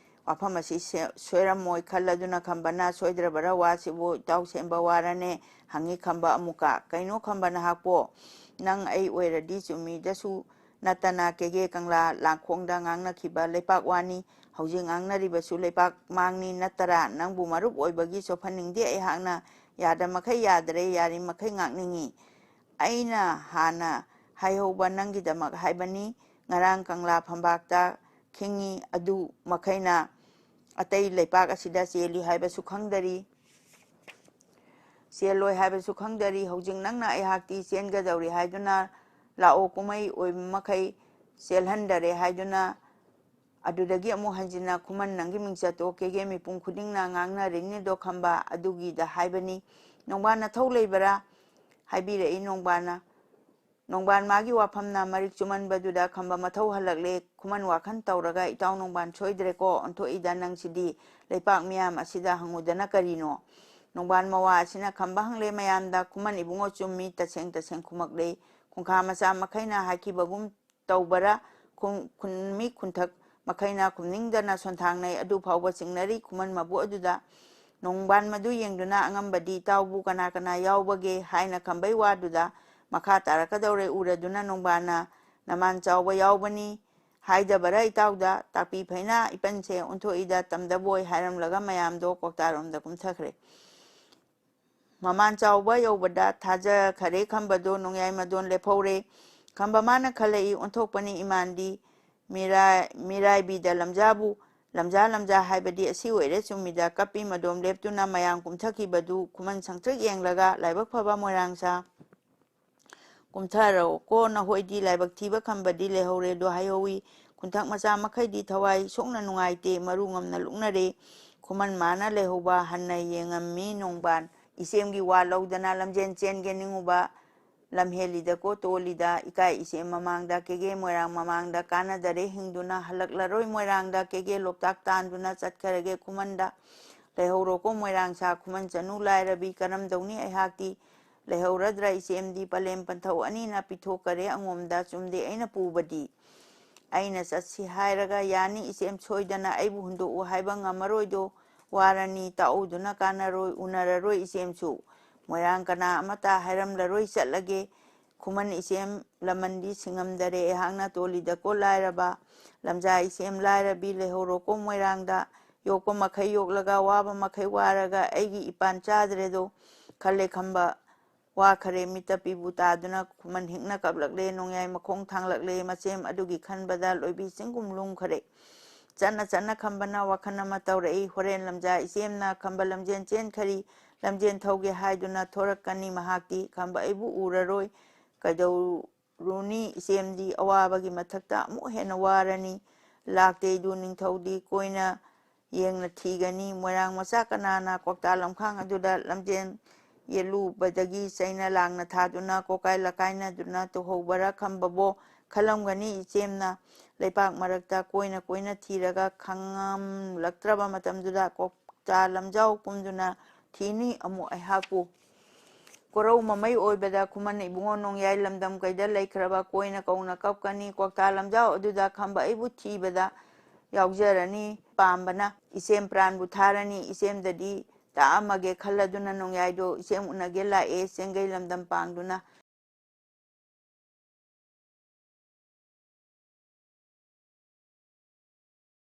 ꯋꯥꯐꯝ ꯑꯁꯤ ꯁꯣꯏꯔꯝꯃꯣꯏ ꯈꯜꯂꯗꯨꯅ ꯈꯝꯕꯅ ꯁꯣꯏꯗ꯭ꯔꯕꯔꯥ ꯋꯥꯁꯤꯕꯨ ꯏꯇꯥꯎ ꯁꯦꯝꯕ ꯋꯥꯔꯅꯦ ꯍꯪꯉꯤ ꯈꯝꯕ ꯑꯃꯨꯛꯀ ꯀꯩꯅꯣ ꯈꯝꯕ ꯅꯍꯥꯛꯄꯣ ꯅꯪ ꯑꯩ ꯑꯣꯏꯔꯗꯤ ꯆꯨꯝꯃꯤꯗꯁꯨ ꯅꯠꯇꯅ ꯀꯦꯒꯦ ꯀꯪꯂꯥ ꯂꯥꯡꯈꯣꯡꯗ ꯉꯥꯡꯅꯈꯤꯕ ꯂꯩꯄꯥꯛ ꯋꯥꯅꯤ ꯍꯧꯖꯤꯛ ꯉꯥꯡꯅꯔꯤꯕꯁꯨ ꯂꯩꯄꯥꯛ ꯃꯥꯡꯅꯤ ꯅꯠꯇꯔꯥ ꯅꯪꯕꯨ ꯃꯔꯨꯞ ꯑꯣꯏꯕꯒꯤ ꯆꯣꯞꯍꯟꯅꯤꯡꯗꯦ ꯑꯩꯍꯥꯛꯅ ꯌꯥꯗꯃꯈꯩ ꯌꯥꯗ꯭ꯔꯦ ꯌꯥꯔꯤꯃꯈꯩ ꯉꯥꯛꯅꯤꯡꯉꯤ ꯑꯩꯅ ꯍꯥꯟꯅ ꯍꯥꯏꯍꯧꯕ ꯅꯪꯒꯤꯗꯃꯛ ꯍꯥꯏꯕꯅꯤ ꯉꯔꯥꯡ ꯀꯪꯂꯥ ꯐꯝꯕꯥꯛꯇ ꯈꯤꯡꯉꯤ ꯑꯗꯨ ꯃꯈꯩꯅ ꯑꯇꯩ ꯂꯩꯄꯥꯛ ꯑꯁꯤꯗ ꯆꯦꯜꯂꯤ ꯍꯥꯏꯕꯁꯨ ꯈꯪꯗꯔꯤ ꯆꯦꯜꯂꯣꯏ ꯍꯥꯏꯕꯁꯨ ꯈꯪꯗꯔꯤ ꯍꯧꯖꯤꯛ ꯅꯪꯅ ꯑꯩꯍꯥꯛꯇꯤ ꯆꯦꯟꯒꯗꯧꯔꯤ ꯍꯥꯏꯗꯨꯅ ꯂꯥꯛꯑꯣ ꯀꯨꯝꯍꯩ ꯑꯣꯏꯕ ꯃꯈꯩ ꯆꯦꯜꯍꯟꯗꯔꯦ ꯍꯥꯏꯗꯨꯅ ꯑꯗꯨꯗꯒꯤ ꯑꯃꯨꯛ ꯍꯟꯖꯤꯟꯅ ꯈꯨꯃꯟ ꯅꯪꯒꯤ ꯃꯤꯡꯆꯠꯇꯣ ꯀꯦꯒꯦ ꯃꯤꯄꯨꯝ ꯈꯨꯗꯤꯡꯅ ꯉꯥꯡꯅꯔꯤꯅꯤꯗꯣ ꯈꯝꯕ ꯑꯗꯨꯒꯤꯗ ꯍꯥꯏꯕꯅꯤ ꯅꯣꯡꯕꯥꯟ ꯅꯊꯧ ꯂꯩꯕꯔꯥ ꯍꯥꯏꯕꯤꯔꯛꯏ ꯅꯣꯡꯕꯥꯟꯅ ꯅꯣꯡꯕꯥꯟ ꯃꯥꯒꯤ ꯋꯥꯐꯝꯅ ꯃꯔꯤꯛ ꯆꯨꯃꯟꯕꯗꯨꯗ ꯈꯝꯕ ꯃꯊꯧ ꯍꯜꯂꯛꯂꯦ ꯈꯨꯃꯟ ꯋꯥꯈꯜ ꯇꯧꯔꯒ ꯏꯇꯥꯎ ꯅꯣꯡꯕꯥꯟ ꯁꯣꯏꯗ꯭ꯔꯦꯀꯣ ꯑꯣꯟꯊꯣꯛꯏꯗ ꯅꯪꯁꯤꯗꯤ ꯂꯩꯄꯥꯛ ꯃꯤꯌꯥꯝ ꯑꯁꯤꯗ ꯍꯪꯉꯨꯗꯅ ꯀꯔꯤꯅꯣ ꯅꯣꯡꯕꯥꯟ ꯃꯋꯥ ꯑꯁꯤꯅ ꯈꯝꯕ ꯍꯪꯂꯦ ꯃꯌꯥꯝꯗ ꯈꯨꯃꯟ ꯏꯕꯨꯡꯉꯣ ꯆꯨꯝꯃꯤ ꯇꯁꯦꯡ ꯇꯁꯦꯡ ꯈꯨꯃꯛꯂꯦ ꯈꯨꯡꯈꯥ ꯃꯆꯥ ꯃꯈꯩꯅ ꯍꯥꯏꯈꯤꯕꯒꯨꯝ ꯇꯧꯕꯔꯥ ꯈꯨꯟꯃꯤ ꯈꯨꯟꯊꯛ ꯃꯈꯩꯅ ꯈꯨꯝꯅꯤꯡꯗꯅ ꯁꯣꯟꯊꯥꯡꯅꯩ ꯑꯗꯨ ꯐꯥꯎꯕ ꯆꯤꯡꯅꯔꯤ ꯈꯨꯃꯟ ꯃꯕꯨ ꯑꯗꯨꯗ ꯅꯣꯡꯕꯥꯟ ꯃꯗꯨ ꯌꯦꯡꯗꯨꯅ ꯑꯉꯝꯕꯗꯤ ꯏꯇꯥꯎꯕꯨ ꯀꯅꯥ ꯀꯅꯥ ꯌꯥꯎꯕꯒꯦ ꯍꯥꯏꯅ ꯈꯝꯕꯩ ꯋꯥꯗꯨꯗ ꯃꯈꯥ ꯇꯥꯔꯛꯀꯗꯧꯔꯦ ꯎꯔꯗꯨꯅ ꯅꯣꯡꯕꯥꯟꯅ ꯅꯃꯥꯟ ꯆꯥꯎꯕ ꯌꯥꯎꯕꯅꯤ ꯍꯥꯏꯗꯕꯔꯥ ꯏꯇꯥꯎꯗ ꯇꯥꯛꯄꯤ ꯐꯩꯅ ꯏꯄꯟꯁꯦ ꯑꯣꯟꯊꯣꯛꯏꯗ ꯇꯝꯗꯕꯣꯏ ꯍꯥꯏꯔꯝꯂꯒ ꯃꯌꯥꯝꯗꯣ ꯀ꯭ꯋꯥꯛꯇꯥꯔꯣꯝꯗ ꯀꯨꯝꯊꯈ꯭ꯔꯦ ꯃꯃꯥꯟ ꯆꯥꯎꯕ ꯌꯧꯕꯗ ꯊꯥꯖꯈꯔꯦ ꯈꯝꯕꯗꯣ ꯅꯣꯡꯌꯥꯏ ꯃꯗꯣꯟ ꯂꯦꯞꯍꯧꯔꯦ ꯈꯝꯕ ꯃꯥꯅ ꯈꯜꯂꯛꯏ ꯑꯣꯟꯊꯣꯛꯄꯅꯤ ꯏꯃꯥꯟꯗꯤ ꯃꯤꯔꯥꯏꯕꯤꯗ ꯂꯝꯖꯥꯕꯨ ꯂꯝꯖꯥ ꯍꯥꯏꯕꯗꯤ ꯑꯁꯤ ꯑꯣꯏꯔꯦ ꯆꯨꯝꯃꯤꯗ ꯀꯞꯄꯤ ꯃꯗꯣꯝ ꯂꯦꯞꯇꯨꯅ ꯃꯌꯥꯝ ꯀꯨꯝꯊꯈꯤꯕꯗꯨ ꯈꯨꯃꯟ ꯁꯪꯇ꯭ꯔꯤꯛ ꯌꯦꯡꯂꯒ ꯂꯥꯏꯕꯛ ꯐꯕ ꯃꯣꯏꯔꯥꯡꯁꯥ ꯀꯨꯝꯊꯔꯛꯑꯣꯀꯣ ꯅꯈꯣꯏꯗꯤ ꯂꯥꯏꯕꯛ ꯊꯤꯕ ꯈꯝꯕꯗꯤ ꯂꯩꯍꯧꯔꯦꯗꯣ ꯍꯥꯏꯍꯧꯋꯤ ꯈꯨꯟꯊꯛ ꯃꯆꯥ ꯃꯈꯩꯗꯤ ꯊꯋꯥꯏ ꯁꯣꯛꯅ ꯅꯨꯡꯉꯥꯏꯇꯦ ꯃꯔꯨ ꯉꯝꯅ ꯂꯨꯛꯅꯔꯦ ꯈꯨꯃꯟ ꯃꯥꯅ ꯂꯩꯍꯧꯕ ꯍꯟꯅ ꯌꯦꯡꯉꯝꯃꯤ ꯅꯣꯡꯕꯥꯟ ꯏꯆꯦꯝꯒꯤ ꯋꯥ ꯂꯧꯗꯅ ꯂꯝꯖꯦꯟ ꯆꯦꯟꯒꯦ ꯅꯤꯡꯉꯨꯕ ꯂꯝꯍꯦꯜꯂꯤꯗ ꯀꯣ ꯇꯣꯜꯂꯤꯗ ꯏꯀꯥꯏ ꯏꯁꯦꯝ ꯃꯃꯥꯡꯗ ꯀꯦꯒꯦ ꯃꯣꯏꯔꯥꯡ ꯃꯃꯥꯡꯗ ꯀꯥꯟꯅꯗꯔꯦ ꯍꯤꯡꯗꯨꯅ ꯍꯜꯂꯛꯂꯔꯣꯏ ꯃꯣꯏꯔꯥꯡꯗ ꯀꯦꯒꯦ ꯂꯣꯛꯇꯥꯛ ꯇꯥꯟꯗꯨꯅ ꯆꯠꯈꯔꯒꯦ ꯈꯨꯃꯟꯗ ꯂꯩꯍꯧꯔꯣꯀꯣ ꯃꯣꯏꯔꯥꯡ ꯁꯥ ꯈꯨꯃꯟ ꯆꯅꯨ ꯂꯥꯏꯔꯕꯤ ꯀꯔꯝꯗꯧꯅꯤ ꯑꯩꯍꯥꯛꯇꯤ ꯂꯩꯍꯧꯔꯗ꯭ꯔꯥ ꯏꯆꯦꯝꯗꯤ ꯄꯂꯦꯝ ꯄꯟꯊꯧ ꯑꯅꯤꯅ ꯄꯤꯊꯣꯛꯀꯔꯦ ꯑꯉꯣꯝꯗ ꯆꯨꯝꯗꯦ ꯑꯩꯅ ꯄꯨꯕꯗꯤ ꯑꯩꯅ ꯆꯠꯁꯤ ꯍꯥꯏꯔꯒ ꯌꯥꯅꯤ ꯏꯆꯦꯝ ꯁꯣꯏꯗꯅ ꯑꯩꯕꯨ ꯍꯨꯟꯗꯣꯛꯎ ꯍꯥꯏꯕ ꯉꯝꯃꯔꯣꯏꯗꯣ ꯋꯥꯔꯅꯤ ꯇꯥꯛꯎꯗꯨꯅ ꯀꯥꯟꯅꯔꯣꯏ ꯎꯅꯔꯔꯣꯏ ꯏꯆꯦꯝꯁꯨ ꯃꯣꯏꯔꯥꯡ ꯀꯅꯥ ꯑꯃꯠꯇ ꯍꯥꯏꯔꯝꯂꯔꯣꯏ ꯆꯠꯂꯒꯦ ꯈꯨꯃꯟ ꯏꯆꯦꯝ ꯂꯃꯟꯗꯤ ꯁꯤꯡꯉꯝꯗꯔꯦ ꯑꯩꯍꯥꯛꯅ ꯇꯣꯜꯂꯤꯗꯀꯣ ꯂꯥꯏꯔꯕ ꯂꯝꯖꯥ ꯏꯆꯦꯝ ꯂꯥꯏꯔꯕꯤ ꯂꯩꯍꯧꯔꯣꯀꯣ ꯃꯣꯏꯔꯥꯡꯗ ꯌꯣꯛꯄ ꯃꯈꯩ ꯌꯣꯛꯂꯒ ꯋꯥꯕ ꯃꯈꯩ ꯋꯥꯔꯒ ꯑꯩꯒꯤ ꯏꯄꯥꯟ ꯆꯥꯗ꯭ꯔꯦꯗꯣ ꯈꯜꯂꯦ ꯈꯝꯕ ꯋꯥꯈꯔꯦ ꯃꯤꯠꯇ ꯄꯤꯕꯨ ꯇꯥꯗꯨꯅ ꯈꯨꯃꯟ ꯍꯤꯛꯅ ꯀꯞꯂꯛꯂꯦ ꯅꯣꯡꯌꯥꯏ ꯃꯈꯣꯡ ꯊꯥꯡꯂꯛꯂꯦ ꯃꯆꯦꯝ ꯑꯗꯨꯒꯤ ꯈꯟꯕꯗ ꯂꯣꯏꯕꯤ ꯆꯤꯡꯒꯨꯝ ꯂꯨꯝꯈꯔꯦ ꯆꯠꯅ ꯆꯠꯅ ꯈꯝꯕꯅ ꯋꯥꯈꯜ ꯑꯃ ꯇꯧꯔꯛꯏ ꯍꯣꯔꯦꯟ ꯂꯝꯖꯥ ꯏꯆꯦꯝꯅ ꯈꯝꯕ ꯂꯝꯖꯦꯟ ꯆꯦꯟꯈꯔꯤ ꯂꯝꯖꯦꯟ ꯊꯧꯒꯦ ꯍꯥꯏꯗꯨꯅ ꯊꯣꯔꯛꯀꯅꯤ ꯃꯍꯥꯛꯇꯤ ꯈꯝꯕ ꯑꯩꯕꯨ ꯎꯔꯔꯣꯏ ꯀꯩꯗꯧꯔꯨꯅꯤ ꯏꯆꯦꯝꯗꯤ ꯑꯋꯥꯕꯒꯤ ꯃꯊꯛꯇ ꯑꯃꯨꯛ ꯍꯦꯟꯅ ꯋꯥꯔꯅꯤ ꯂꯥꯛꯇꯦꯗꯨ ꯅꯤꯡꯊꯧꯗꯤ ꯀꯣꯏꯅ ꯌꯦꯡꯅ ꯊꯤꯒꯅꯤ ꯃꯣꯏꯔꯥꯡ ꯃꯆꯥ ꯀꯅꯥꯅ ꯀ꯭ꯋꯥꯛꯇꯥ ꯂꯝꯈꯥꯡ ꯑꯗꯨꯗ ꯂꯝꯖꯦꯟ ꯌꯦꯠꯂꯨꯕꯗꯒꯤ ꯆꯩꯅ ꯂꯥꯡꯅ ꯊꯥꯗꯨꯅ ꯀꯣꯀꯥꯏ ꯂꯀꯥꯏꯅꯗꯨꯅ ꯇꯨꯍꯧꯕꯔꯥ ꯈꯝꯕꯕꯣ ꯈꯜꯂꯝꯒꯅꯤ ꯏꯆꯦꯝꯅ ꯂꯩꯄꯥꯛ ꯃꯔꯛꯇ ꯀꯣꯏꯅ ꯀꯣꯏꯅ ꯊꯤꯔꯒ ꯈꯪꯉꯝꯂꯛꯇ꯭ꯔꯕ ꯃꯇꯝꯗꯨꯗ ꯀꯣꯛꯇꯥ ꯂꯝꯖꯥꯎ ꯀꯨꯝꯗꯨꯅ ꯊꯤꯅꯤ ꯑꯃꯨꯛ ꯑꯩꯍꯥꯛꯄꯨ ꯀꯣꯔꯧ ꯃꯃꯩ ꯑꯣꯏꯕꯗ ꯈꯨꯃꯟ ꯏꯕꯨꯡꯉꯣ ꯅꯣꯡꯌꯥꯏ ꯂꯝꯗꯝ ꯀꯩꯗ ꯂꯩꯈ꯭ꯔꯕ ꯀꯣꯏꯅ ꯀꯧꯅ ꯀꯞꯀꯅꯤ ꯀ꯭ꯋꯥꯛꯇꯥ ꯂꯝꯖꯥꯎ ꯑꯗꯨꯗ ꯈꯝꯕ ꯑꯩꯕꯨ ꯊꯤꯕꯗ ꯌꯥꯎꯖꯔꯅꯤ ꯄꯥꯝꯕꯅ ꯏꯆꯦꯝ ꯄ꯭ꯔꯥꯟꯕꯨ ꯊꯥꯔꯅꯤ ꯏꯆꯦꯝꯗꯗꯤ ꯇꯥꯛꯑꯝꯃꯒꯦ ꯈꯜꯂꯗꯨꯅ ꯅꯣꯡꯌꯥꯏꯗꯣ ꯏꯆꯦꯝ ꯎꯅꯒꯦ ꯂꯥꯛꯑꯦ ꯆꯦꯡꯒꯩ ꯂꯝꯗꯝ ꯄꯥꯡꯗꯨꯅ